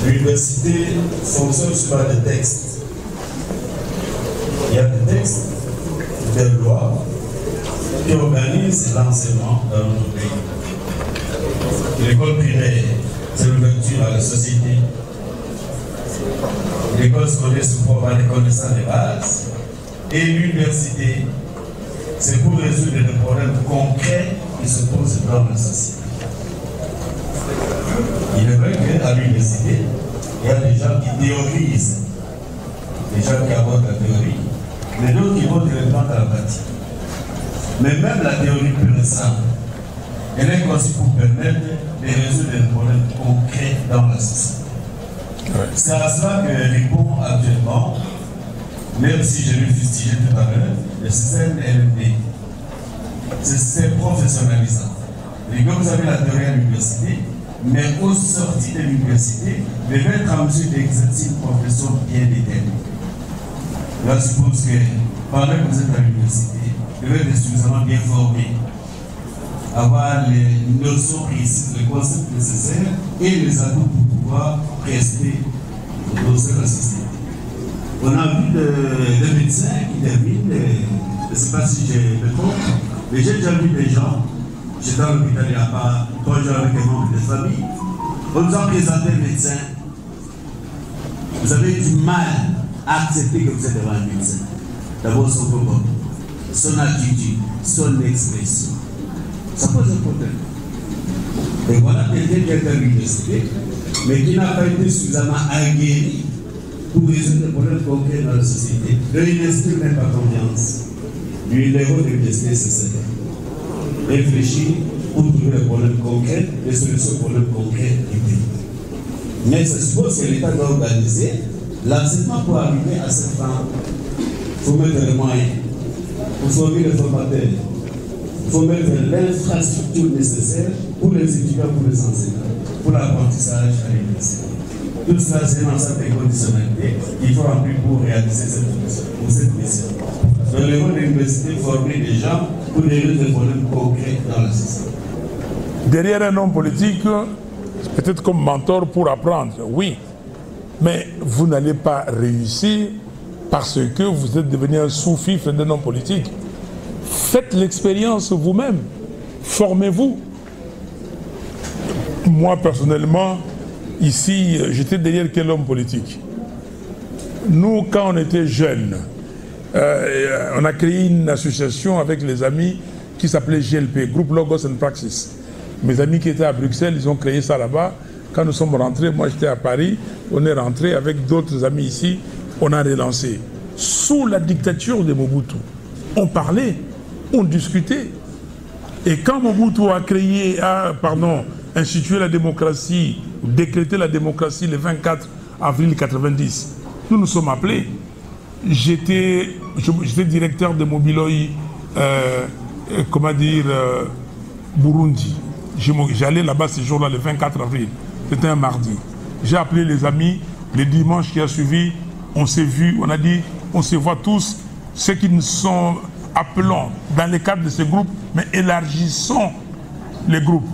E: L'université fonctionne sur des textes. Il y a des textes, des lois qui organisent l'enseignement dans notre pays. L'école primaire, c'est l'ouverture à la société. L'école scolaire se trouve à des connaissances de base. Et l'université, c'est pour résoudre les problèmes concrets qui se posent dans la société. Il est vrai qu'à l'université, il y a des gens qui théorisent, des gens qui abordent la théorie, mais d'autres qui vont directement à la pratique. Mais même la théorie pure et simple, elle est conçue pour permettre de résoudre les problèmes concrets dans la société. C'est à cela que répond actuellement, même si je l'ai fustigé tout à l'heure, le système LMD. C'est professionnalisant. Et comme vous avez la théorie à l'université, mais au sortir de l'université, vous devez être en mesure d'exercer une profession bien déterminée. Là, je suppose que pendant que vous êtes à l'université, vous devez être suffisamment bien formé, avoir les notions précises, les concepts nécessaires et les atouts pour pouvoir rester au sein de la société. On a vu des médecins qui terminent, je ne sais pas si je me trompe, mais j'ai déjà vu des gens, j'étais à l'hôpital il n'y a pas 3 jours avec un membre de famille, on nous a présenté un médecin. Vous avez du mal à accepter que vous êtes devant un médecin. D'abord son propos, son attitude, son expression. Ça pose un problème. Et voilà quelqu'un qui est à l'université, mais qui n'a pas été suffisamment aguerri pour résoudre les problèmes concrets dans la société. L'université n'a pas confiance. Lui, l'héros de l'université, c'est ça. Réfléchir pour trouver les problèmes concrets, les solutions aux problèmes concrets du pays. Mais ça suppose que l'État doit organiser l'enseignement pour arriver à cette fin. Il faut mettre les moyens, il faut former les formateurs, il faut mettre l'infrastructure nécessaire pour les étudiants, pour les enseignants, pour l'apprentissage à l'université. Tout cela, c'est un ensemble de conditionnalités qu'il faut remplir pour réaliser cette mission. Donc, le rôle de l'université, former des gens pour résoudre des problèmes concrets dans la société.
B: Derrière un homme politique, peut-être comme mentor pour apprendre, oui. Mais vous n'allez pas réussir parce que vous êtes devenu un sous-fifre d'un homme politique. Faites l'expérience vous-même. Formez-vous. Moi, personnellement, ici, j'étais derrière quel homme politique? Nous, quand on était jeunes, on a créé une association avec les amis qui s'appelait GLP, Group Logos and Praxis. Mes amis qui étaient à Bruxelles, ils ont créé ça là-bas. Quand nous sommes rentrés, moi j'étais à Paris, on est rentré avec d'autres amis ici, on a relancé. Sous la dictature de Mobutu, on parlait, on discutait. Et quand Mobutu a institué la démocratie, décrété la démocratie le 24 avril 90, nous nous sommes appelés. J'étais directeur de Mobiloi, Burundi. J'allais là-bas ce jour-là, le 24 avril. C'était un mardi. J'ai appelé les amis. Le dimanche qui a suivi, on s'est vu, on a dit, on se voit tous. Ceux qui nous sont appelants dans le cadre de ce groupe, mais élargissons les groupes.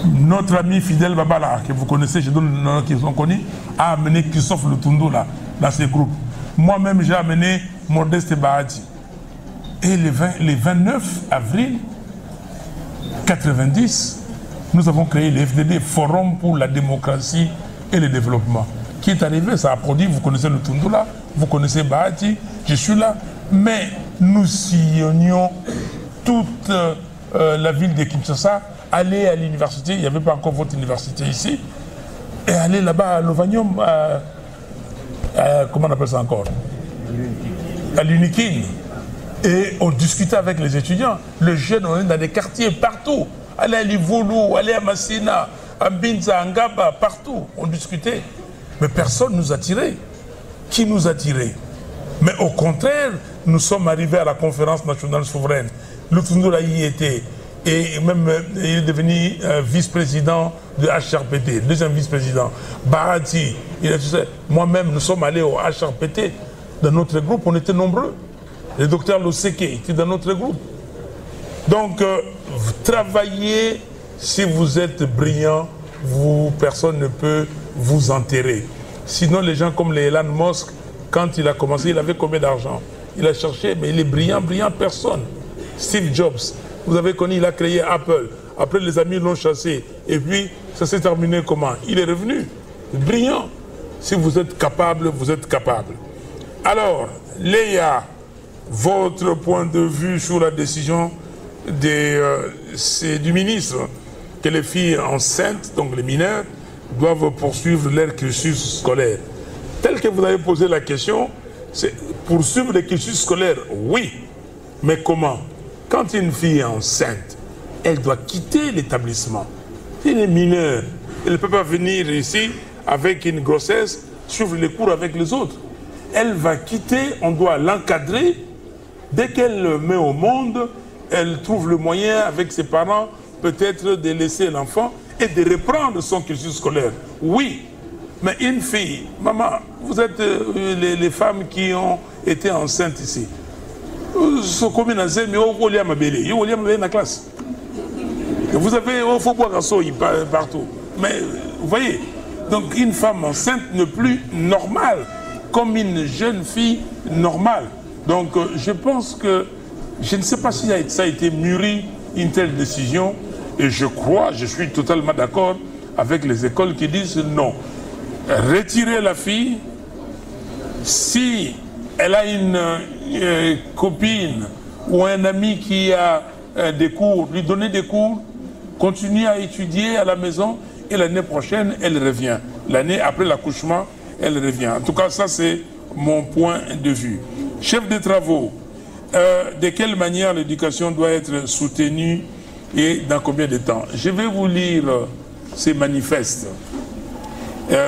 B: Notre ami Fidel Babala, que vous connaissez, je donne le nom qu'ils ont connu, a amené Christophe Lutundu là, dans ce groupe. Moi-même, j'ai amené Modeste Bahati. Et le 29 avril 90, nous avons créé le FDD, Forum pour la démocratie et le développement. Qui est arrivé, ça a produit, vous connaissez le Tundula, vous connaissez Bahati, je suis là. Mais nous sillonnions toute la ville de Kinshasa, aller à l'université, il n'y avait pas encore votre université ici, et aller là-bas à l'Ovanium, comment on appelle ça encore? À l'Unikin. Et on discutait avec les étudiants. Les jeunes, on est dans des quartiers partout. Aller à Livolu, aller à Massina, à Binza, à Ngaba, partout. On discutait. Mais personne ne nous attirait. Qui nous attirait? Mais au contraire, nous sommes arrivés à la conférence nationale souveraine. Lutundu y était. Et même, il est devenu vice-président de HRPT, deuxième vice-président. Bahati, moi-même, nous sommes allés au HRPT. Dans notre groupe, on était nombreux. Le docteur Loseke était dans notre groupe. Donc, travaillez, si vous êtes brillant, personne ne peut vous enterrer. Sinon, les gens comme les Elon Musk, quand il a commencé, il avait combien d'argent? Il a cherché, mais il est brillant, personne. Steve Jobs, vous avez connu, il a créé Apple. Après, les amis l'ont chassé. Et puis, ça s'est terminé comment? Il est revenu. Brillant. Si vous êtes capable, vous êtes capable. Alors, Léa, votre point de vue sur la décision du ministre que les filles enceintes, donc les mineurs, doivent poursuivre leur cursus scolaire. Tel que vous avez posé la question, c'est poursuivre le cursus scolaire, oui. Mais comment? Quand une fille est enceinte, elle doit quitter l'établissement. Elle est mineure. Elle ne peut pas venir ici avec une grossesse, suivre les cours avec les autres. Elle va quitter, on doit l'encadrer. Dès qu'elle le met au monde, elle trouve le moyen avec ses parents peut-être de laisser l'enfant et de reprendre son cursus scolaire. Oui, mais une fille, maman, vous êtes les femmes qui ont été enceintes ici. Vous avez, il faut boire un partout. Mais vous voyez, donc une femme enceinte n'est plus normale, comme une jeune fille normale. Donc je pense que, je ne sais pas si ça a été mûri, une telle décision, et je crois, je suis totalement d'accord avec les écoles qui disent non. Retirer la fille, si elle a une copine ou un ami qui a des cours, lui donner des cours, continuer à étudier à la maison, et l'année prochaine, elle revient. L'année après l'accouchement, elle revient. En tout cas, ça c'est mon point de vue. Chef de travaux, de quelle manière l'éducation doit être soutenue et dans combien de temps? Je vais vous lire ces manifestes.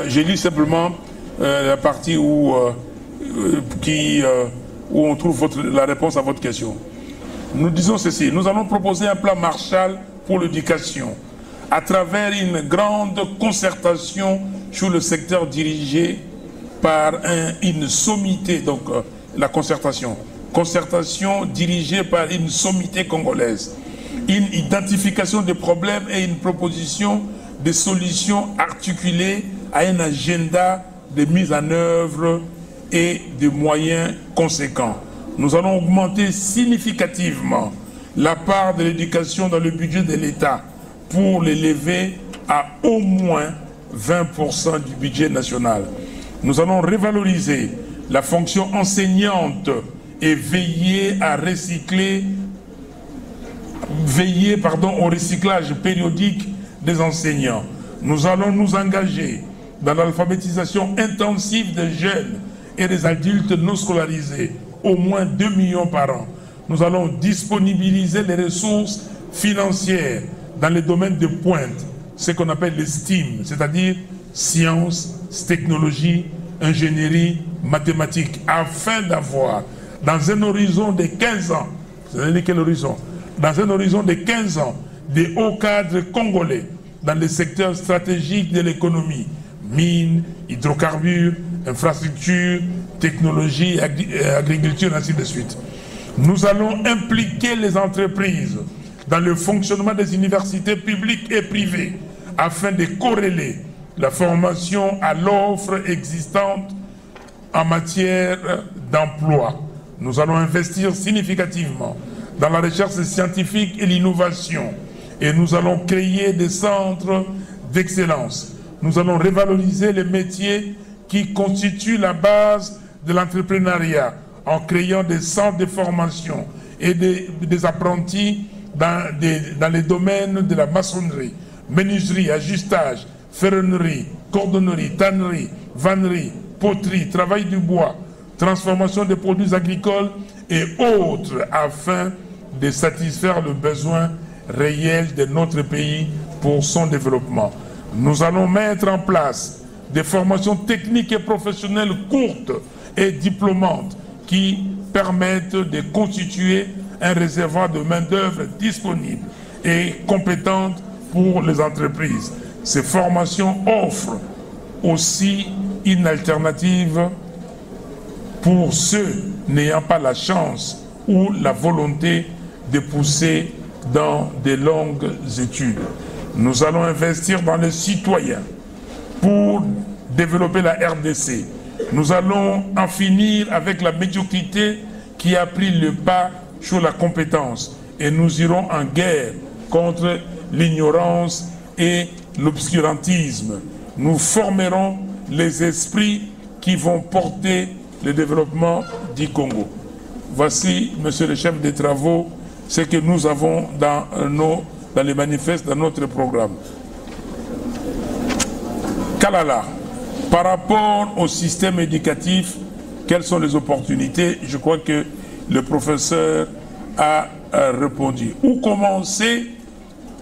B: J'ai lu simplement la partie où on trouve la réponse à votre question. Nous disons ceci: nous allons proposer un plan Marshall pour l'éducation à travers une grande concertation sur le secteur dirigé par une sommité, donc la concertation dirigée par une sommité congolaise, une identification des problèmes et une proposition de solutions articulées à un agenda de mise en œuvre et de moyens conséquents. Nous allons augmenter significativement la part de l'éducation dans le budget de l'État pour l'élever à au moins 20% du budget national. Nous allons revaloriser la fonction enseignante et veiller au recyclage périodique des enseignants. Nous allons nous engager dans l'alphabétisation intensive des jeunes et des adultes non scolarisés, au moins 2 millions par an. Nous allons disponibiliser les ressources financières dans les domaines de pointe, ce qu'on appelle les STEAM, c'est-à-dire sciences, technologies, ingénierie, mathématiques, afin d'avoir, dans un horizon de 15 ans, vous savez quel horizon? Dans un horizon de 15 ans, des hauts cadres congolais dans les secteurs stratégiques de l'économie, mines, hydrocarbures, infrastructures, technologie, agriculture, ainsi de suite. Nous allons impliquer les entreprises dans le fonctionnement des universités publiques et privées afin de corréler la formation à l'offre existante en matière d'emploi. Nous allons investir significativement dans la recherche scientifique et l'innovation et nous allons créer des centres d'excellence. Nous allons revaloriser les métiers qui constituent la base de l'entrepreneuriat en créant des centres de formation et des apprentis dans les domaines de la maçonnerie, menuiserie, ajustage, ferronnerie, cordonnerie, tannerie, vannerie, poterie, travail du bois, transformation des produits agricoles et autres afin de satisfaire le besoin réel de notre pays pour son développement. Nous allons mettre en place des formations techniques et professionnelles courtes et diplômantes qui permettent de constituer un réservoir de main-d'œuvre disponible et compétente pour les entreprises. Ces formations offrent aussi une alternative pour ceux n'ayant pas la chance ou la volonté de pousser dans de longues études. Nous allons investir dans les citoyens pour développer la RDC. Nous allons en finir avec la médiocrité qui a pris le pas sur la compétence et nous irons en guerre contre l'ignorance et l'obscurantisme. Nous formerons les esprits qui vont porter le développement du Congo. Voici, monsieur le chef des travaux, ce que nous avons dans les manifestes, dans notre programme. Kalala, par rapport au système éducatif, quelles sont les opportunités? Je crois que le professeur a répondu. Où commencer?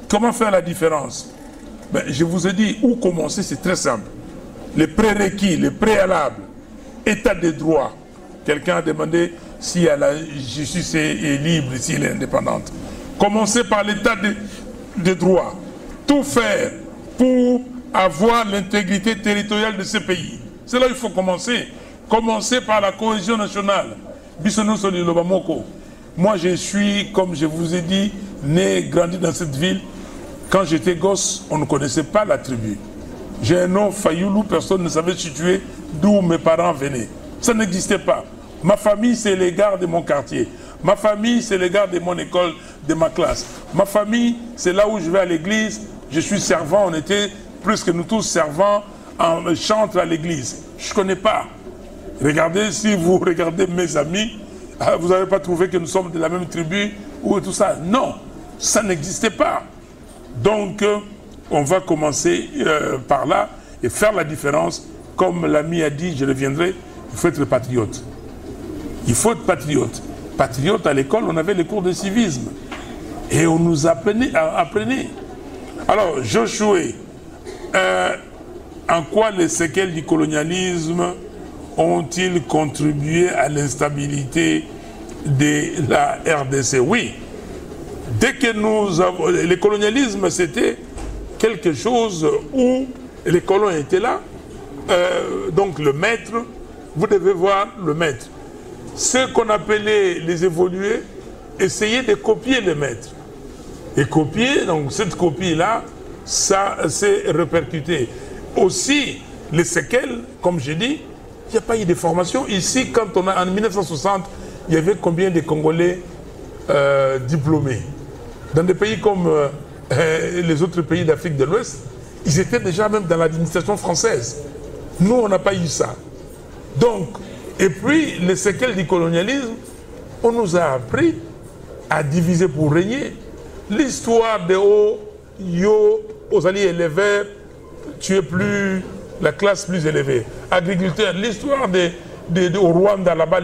B: Comment faire la différence? Ben, je vous ai dit, où commencer, c'est très simple. Les prérequis, les préalables, état de droit. Quelqu'un a demandé si la justice est libre, si elle est indépendante. Commencez par l'état de droit. Tout faire pour avoir l'intégrité territoriale de ce pays. C'est là qu'il faut commencer. Commencer par la cohésion nationale. Moi, je suis, comme je vous ai dit, né, grandi dans cette ville. Quand j'étais gosse, on ne connaissait pas la tribu. J'ai un nom, Fayoulou, personne ne savait situer d'où mes parents venaient. Ça n'existait pas. Ma famille, c'est les gars de mon quartier. Ma famille, c'est les gars de mon école, de ma classe. Ma famille, c'est là où je vais à l'église. Je suis servant, on était plus que nous tous servants en chantre à l'église. Je ne connais pas. Regardez, si vous regardez mes amis, vous n'avez pas trouvé que nous sommes de la même tribu ou tout ça. Non, ça n'existait pas. Donc, on va commencer par là et faire la différence. Comme l'ami a dit, je reviendrai, il faut être patriote. Il faut être patriote. Patriote, à l'école, on avait les cours de civisme. Et on nous apprenait. Alors, Josué, en quoi les séquelles du colonialisme ont-ils contribué à l'instabilité de la RDC? Oui. Dès que nous avons... Le colonialisme, c'était quelque chose où les colons étaient là. Donc le maître, vous devez voir le maître. Ceux qu'on appelait les évolués, essayaient de copier le maître. Et copier, donc cette copie-là, ça s'est répercuté. Aussi, les séquelles, comme j'ai dit, il n'y a pas eu de formation. Ici, quand on a, en 1960, il y avait combien de Congolais diplômés? Dans des pays comme les autres pays d'Afrique de l'Ouest, ils étaient déjà même dans l'administration française. Nous, on n'a pas eu ça. Donc, et puis, les séquelles du colonialisme, on nous a appris à diviser pour régner. L'histoire de aux alliés éleveurs, tu es plus la classe plus élevée. Agriculteurs, l'histoire au Rwanda, là-bas,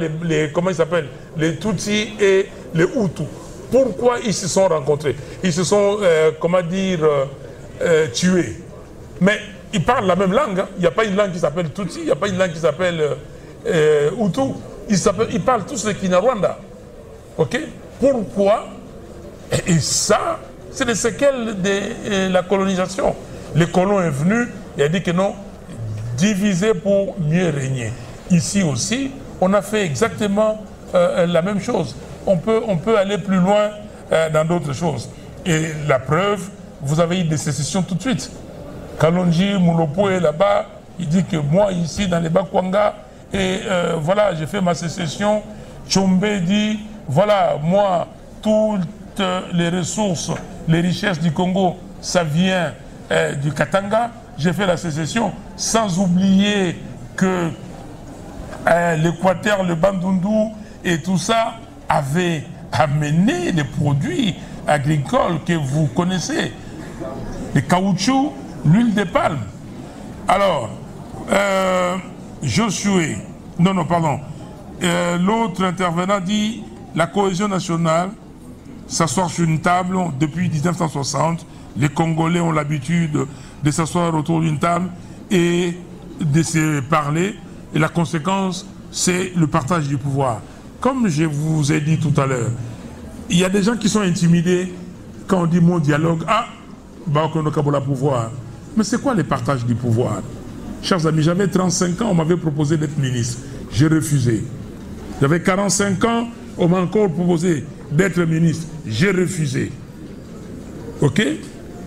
B: comment ils s'appellent? Les Tutsis et les Hutus. Pourquoi ils se sont rencontrés? Ils se sont, tués. Mais ils parlent la même langue. Hein. Il n'y a pas une langue qui s'appelle Tutsi, il n'y a pas une langue qui s'appelle Hutu. Ils parlent tous le Kinyarwanda. Ok? Pourquoi? Et ça, c'est les séquelles de la colonisation. Le colon est venu, il a dit que non, diviser pour mieux régner. Ici aussi, on a fait exactement la même chose. On peut aller plus loin dans d'autres choses. Et la preuve, vous avez eu des sécessions tout de suite. Kalonji Moulopo est là-bas, il dit que moi ici dans les Bakwanga, et voilà, j'ai fait ma sécession. Tchombe dit, voilà, moi, toutes les ressources, les richesses du Congo, ça vient du Katanga. J'ai fait la sécession, sans oublier que l'Équateur, le Bandundu et tout ça avaient amené les produits agricoles que vous connaissez. Le caoutchouc, l'huile de palme. Alors, Josué, l'autre intervenant dit la cohésion nationale, s'asseoir sur une table depuis 1960. Les Congolais ont l'habitude de s'asseoir autour d'une table et de se parler. Et la conséquence, c'est le partage du pouvoir. Comme je vous ai dit tout à l'heure, il y a des gens qui sont intimidés quand on dit mon dialogue. Ah, bah, on a pouvoir. Mais c'est quoi le partage du pouvoir? Chers amis, j'avais 35 ans, on m'avait proposé d'être ministre. J'ai refusé. J'avais 45 ans, on m'a encore proposé d'être ministre. J'ai refusé. Ok?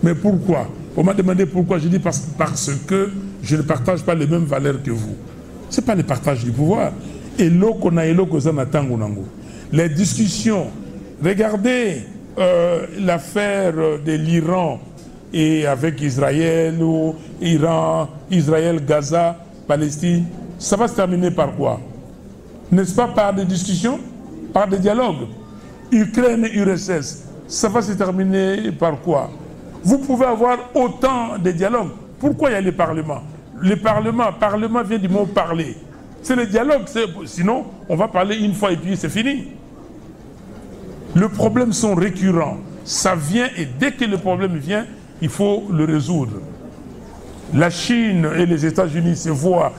B: Mais pourquoi? On m'a demandé pourquoi. J'ai dit parce que je ne partage pas les mêmes valeurs que vous. Ce n'est pas le partage du pouvoir. Et les discussions. Regardez l'affaire de l'Iran et avec Israël ou Iran, Israël, Gaza, Palestine. Ça va se terminer par quoi? N'est-ce pas par des discussions, par des dialogues? Ukraine-URSS, ça va se terminer par quoi? Vous pouvez avoir autant de dialogues. Pourquoi il y a les parlements? Le parlement vient du mot parler. C'est le dialogue, sinon on va parler une fois et puis c'est fini. Les problèmes sont récurrents. Ça vient et dès que le problème vient, il faut le résoudre. La Chine et les États-Unis se voient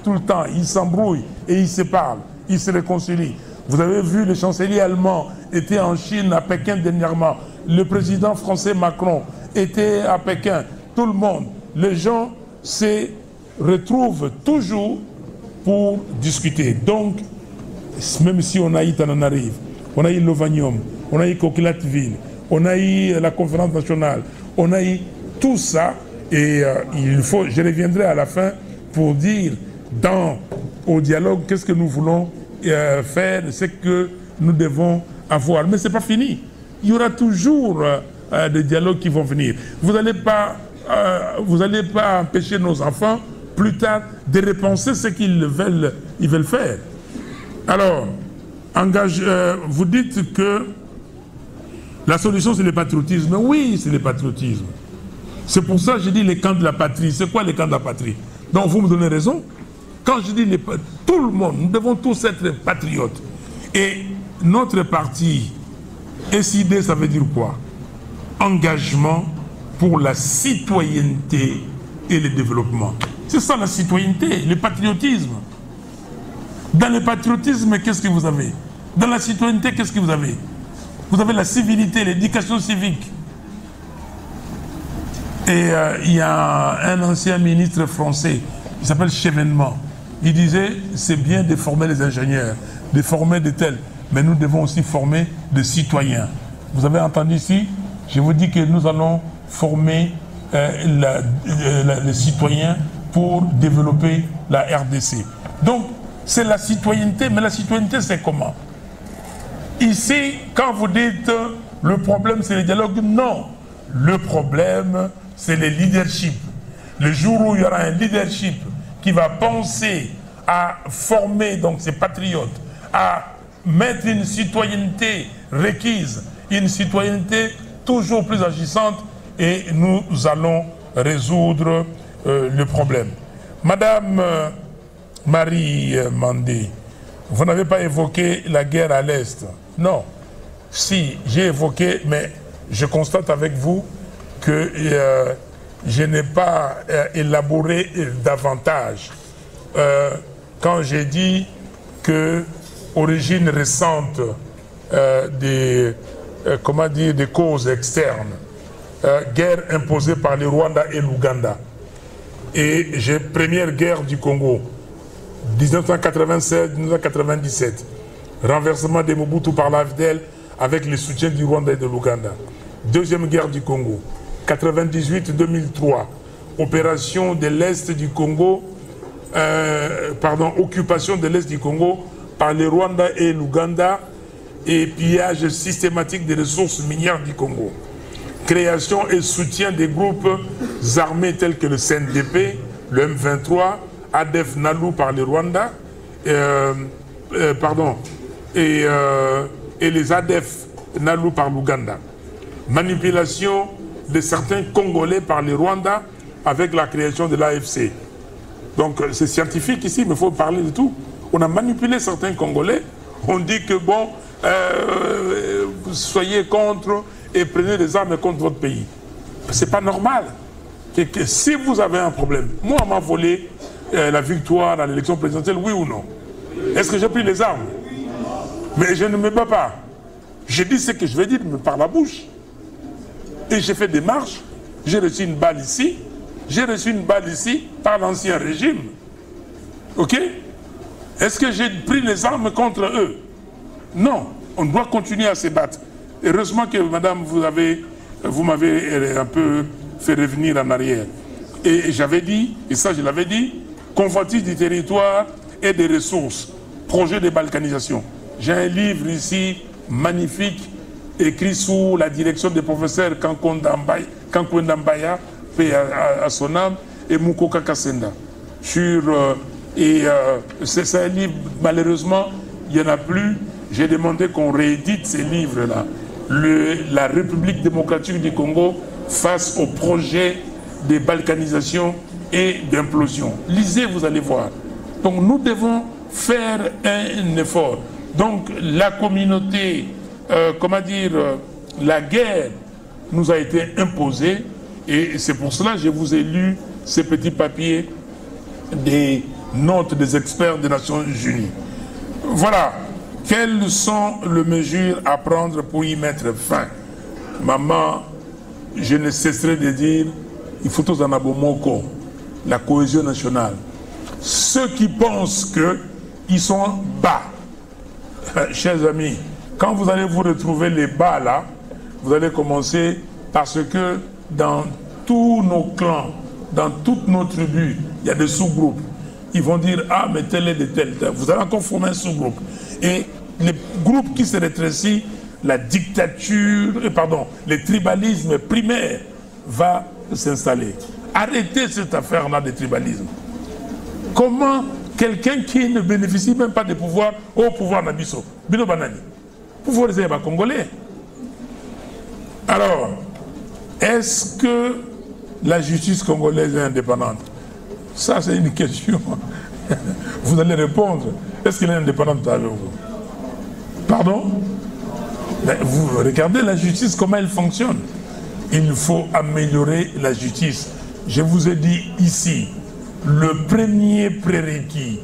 B: tout le temps, ils s'embrouillent et ils se parlent, ils se réconcilient. Vous avez vu, le chancelier allemand était en Chine, à Pékin dernièrement. Le président français Macron était à Pékin. Tout le monde, les gens se retrouvent toujours pour discuter. Donc, même si on a eu Tananarive, on a eu Lovanium, on a eu Coquillatville, on a eu la conférence nationale, on a eu tout ça, et il faut, je reviendrai à la fin pour dire au dialogue qu'est-ce que nous voulons faire, ce que nous devons avoir. Mais ce n'est pas fini. Il y aura toujours des dialogues qui vont venir. Vous n'allez pas empêcher nos enfants plus tard de repenser ce qu'ils veulent faire. Alors, vous dites que la solution c'est le patriotisme. Oui, c'est le patriotisme. C'est pour ça que je dis les camps de la patrie. C'est quoi les camps de la patrie? Donc vous me donnez raison. Quand je dis tout le monde, nous devons tous être patriotes. Et notre parti, SID, ça veut dire quoi? Engagement pour la citoyenneté et le développement. C'est ça la citoyenneté, le patriotisme. Dans le patriotisme, qu'est-ce que vous avez? Dans la citoyenneté, qu'est-ce que vous avez? Vous avez la civilité, l'éducation civique. Et il y a un ancien ministre français, il s'appelle Chevènement. Il disait, c'est bien de former les ingénieurs, de former des tels, mais nous devons aussi former des citoyens. Vous avez entendu ici? Je vous dis que nous allons former les citoyens pour développer la RDC. Donc, c'est la citoyenneté, mais la citoyenneté, c'est comment? Ici, quand vous dites le problème, c'est le dialogue, non. Le problème, c'est le leadership. Le jour où il y aura un leadership qui va penser à former donc ces patriotes, à mettre une citoyenneté requise, une citoyenneté toujours plus agissante, et nous allons résoudre le problème. Madame Marie Mandé, vous n'avez pas évoqué la guerre à l'Est. Non. Si, j'ai évoqué, mais je constate avec vous que je n'ai pas élaboré davantage. Quand j'ai dit que origine récente des causes externes, guerre imposée par le Rwanda et l'Ouganda, et première guerre du Congo, 1996-1997, renversement de Mobutu par l'AFDEL avec le soutien du Rwanda et de l'Ouganda. Deuxième guerre du Congo, 98-2003, opération de l'Est du Congo, occupation de l'Est du Congo par le Rwanda et l'Ouganda et pillage systématique des ressources minières du Congo. Création et soutien des groupes armés tels que le CNDP, le M23, ADF Nalu par le Rwanda, et les ADF Nalu par l'Ouganda. Manipulation de certains Congolais par le Rwanda avec la création de l'AFC. Donc c'est scientifique ici, mais il faut parler de tout. On a manipulé certains Congolais, on dit que bon, soyez contre et prenez des armes contre votre pays. C'est pas normal. Que si vous avez un problème, moi on m'a volé la victoire à l'élection présidentielle, oui ou non? Est-ce que j'ai pris les armes? Mais je ne me bats pas. Je dis ce que je vais dire, mais par la bouche. Et j'ai fait des marches, j'ai reçu une balle ici, j'ai reçu une balle ici par l'ancien régime. Ok? Est-ce que j'ai pris les armes contre eux? Non, on doit continuer à se battre. Heureusement que, madame, vous m'avez un peu fait revenir en arrière. Et j'avais dit, et ça je l'avais dit, convoitise du territoire et des ressources, projet de balkanisation. J'ai un livre ici, magnifique, écrit sous la direction des professeurs Kankwenda Mbaya, paix à son âme, et Mukoka Kassenda, sur Et c'est un livre, malheureusement, il n'y en a plus. J'ai demandé qu'on réédite ces livres-là. La République démocratique du Congo face au projet de balkanisation et d'implosion. Lisez, vous allez voir. Donc nous devons faire un effort. Donc la communauté, la guerre nous a été imposée et c'est pour cela que je vous ai lu ces petits papiers des notes des experts des Nations Unies. Voilà. Quelles sont les mesures à prendre pour y mettre fin? Maman, je ne cesserai de dire, il faut tous en abomoko, la cohésion nationale. Ceux qui pensent qu'ils sont bas, chers amis, quand vous allez vous retrouver les bas là, vous allez commencer parce que dans tous nos clans, dans toutes nos tribus, il y a des sous-groupes. Ils vont dire, ah, mais tel est de tel. Vous allez encore former un sous-groupe. Et les groupes qui se rétrécissent, la dictature, le tribalisme primaire va s'installer. Arrêtez cette affaire-là de tribalisme. Comment quelqu'un qui ne bénéficie même pas de pouvoir, au pouvoir Nabiso, Bino Banani, pouvoir des Congolais. Alors, est-ce que la justice congolaise est indépendante? Ça, c'est une question. Vous allez répondre. Est-ce qu'elle est indépendante avec vous? Pardon? Mais vous regardez la justice, comment elle fonctionne. Il faut améliorer la justice. Je vous ai dit ici, le premier prérequis,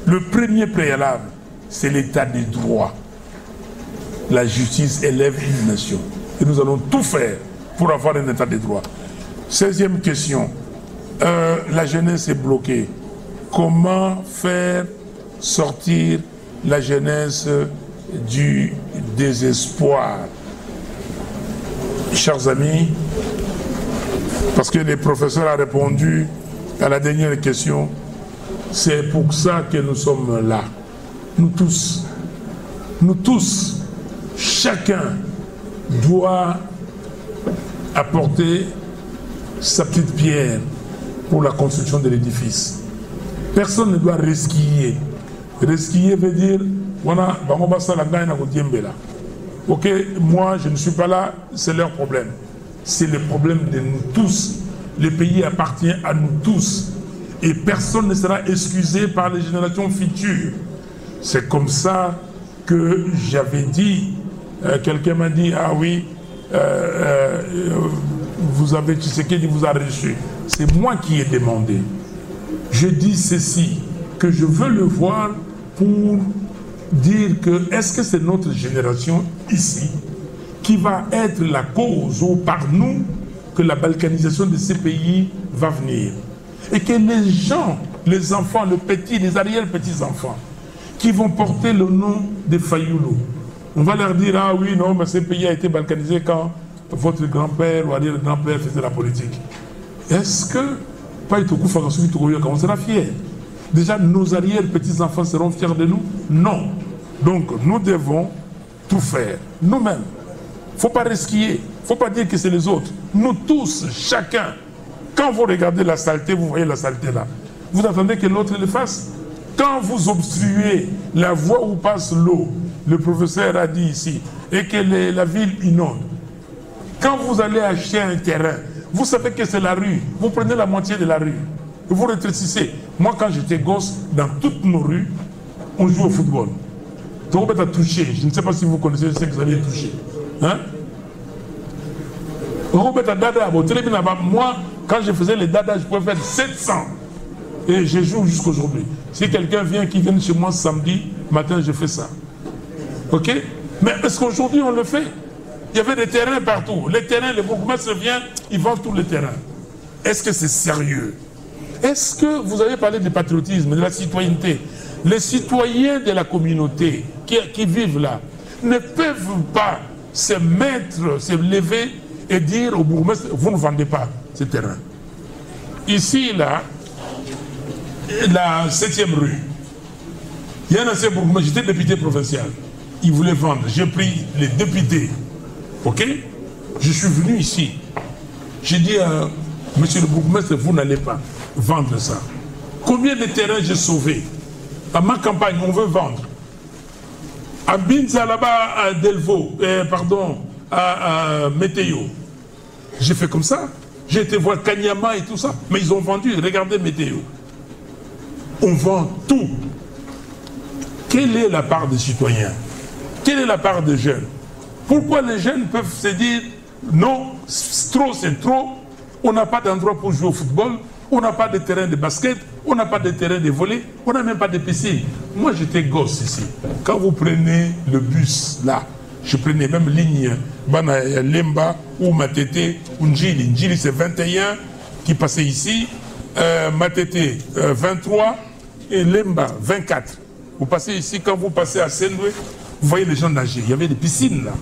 B: le premier préalable, c'est l'état des droits. La justice élève une nation. Et nous allons tout faire pour avoir un état des droits. 16e question. La jeunesse est bloquée. Comment faire sortir la jeunesse du désespoir? Chers amis, parce que le professeur a répondu à la dernière question, c'est pour ça que nous sommes là. Nous tous, chacun doit apporter sa petite pierre pour la construction de l'édifice. Personne ne doit resquiller. Resquiller veut dire, ok, moi je ne suis pas là, c'est leur problème. C'est le problème de nous tous. Le pays appartient à nous tous. Et personne ne sera excusé par les générations futures. C'est comme ça que j'avais dit, quelqu'un m'a dit, ah oui, vous avez Tshisekedi vous a reçu. C'est moi qui ai demandé. Je dis ceci, que je veux le voir pour dire que est-ce que c'est notre génération ici qui va être la cause ou par nous que la balkanisation de ces pays va venir. Et que les gens, les enfants, les arrière-petits-enfants qui vont porter le nom de Fayoulou, on va leur dire, ah oui, non, mais ce pays a été balkanisé quand votre grand-père ou arrière-grand-père faisait la politique. Est-ce que Païtokou Fagasoui Tougoya, on sera fiers? Déjà, nos arrière-petits-enfants seront fiers de nous? Non. Donc, nous devons tout faire, nous-mêmes. Il ne faut pas resquiller, il ne faut pas dire que c'est les autres. Nous tous, chacun, quand vous regardez la saleté, vous voyez la saleté là. Vous attendez que l'autre le fasse? Quand vous obstruez la voie où passe l'eau, le professeur a dit ici, et que la ville inonde, quand vous allez acheter un terrain, vous savez que c'est la rue, vous prenez la moitié de la rue, et vous rétrécissez. Moi, quand j'étais gosse, dans toutes nos rues, on joue au football. Robert a touché, je ne sais pas si vous connaissez ce que vous avez touché. Hein? Robert a dada, moi, quand je faisais les dada, je pouvais faire 700. Et je joue jusqu'aujourd'hui. Si quelqu'un vient, qui vient chez moi samedi matin, je fais ça. Ok? Mais est-ce qu'aujourd'hui on le fait? Il y avait des terrains partout. Les terrains, les bourgmestres viennent, ils vendent tous les terrains. Est-ce que c'est sérieux? Est-ce que vous avez parlé du patriotisme, de la citoyenneté? Les citoyens de la communauté qui vivent là ne peuvent pas se mettre, se lever et dire au bourgmestre, vous ne vendez pas ces terrains. Ici, là, la 7e rue, il y a un ancien bourgmestre, j'étais député provincial. Il voulait vendre. J'ai pris les députés. Ok? Je suis venu ici. J'ai dit à monsieur le bourgmestre, vous n'allez pas vendre ça. Combien de terrains j'ai sauvés? À ma campagne, on veut vendre. À Binza, là-bas, à Delvaux, à Météo. J'ai fait comme ça. J'ai été voir Kanyama et tout ça. Mais ils ont vendu. Regardez Météo. On vend tout. Quelle est la part des citoyens? Quelle est la part des jeunes? Pourquoi les jeunes peuvent se dire non, trop c'est trop, on n'a pas d'endroit pour jouer au football, on n'a pas de terrain de basket, on n'a pas de terrain de volley, on n'a même pas de piscine. Moi j'étais gosse ici. Quand vous prenez le bus là, je prenais même ligne Bana Lemba ou Matete ou Njili. Njili c'est 21 qui passait ici, Matete 23 et Lemba 24. Vous passez ici, quand vous passez à Senwe, vous voyez les gens nager. Il y avait des piscines là.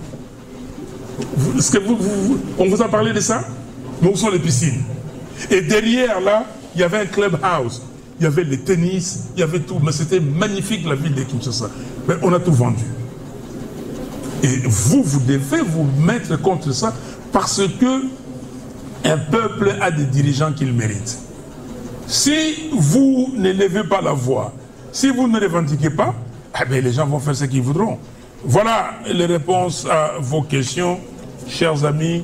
B: Est-ce que on vous a parlé de ça? Mais où sont les piscines? Et derrière là, il y avait un clubhouse. Il y avait le tennis, il y avait tout. Mais c'était magnifique la ville de Kinshasa. Mais on a tout vendu. Et vous devez vous mettre contre ça parce que un peuple a des dirigeants qu'il mérite. Si vous ne levez pas la voix, si vous ne revendiquez pas, eh bien, les gens vont faire ce qu'ils voudront. Voilà les réponses à vos questions, chers amis.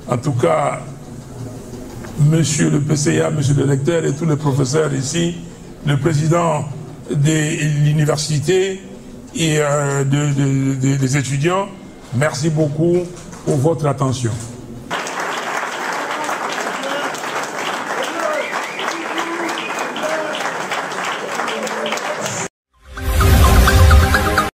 B: En tout cas, monsieur le PCA, monsieur le recteur et tous les professeurs ici, le président de l'université et des étudiants, merci beaucoup pour votre attention.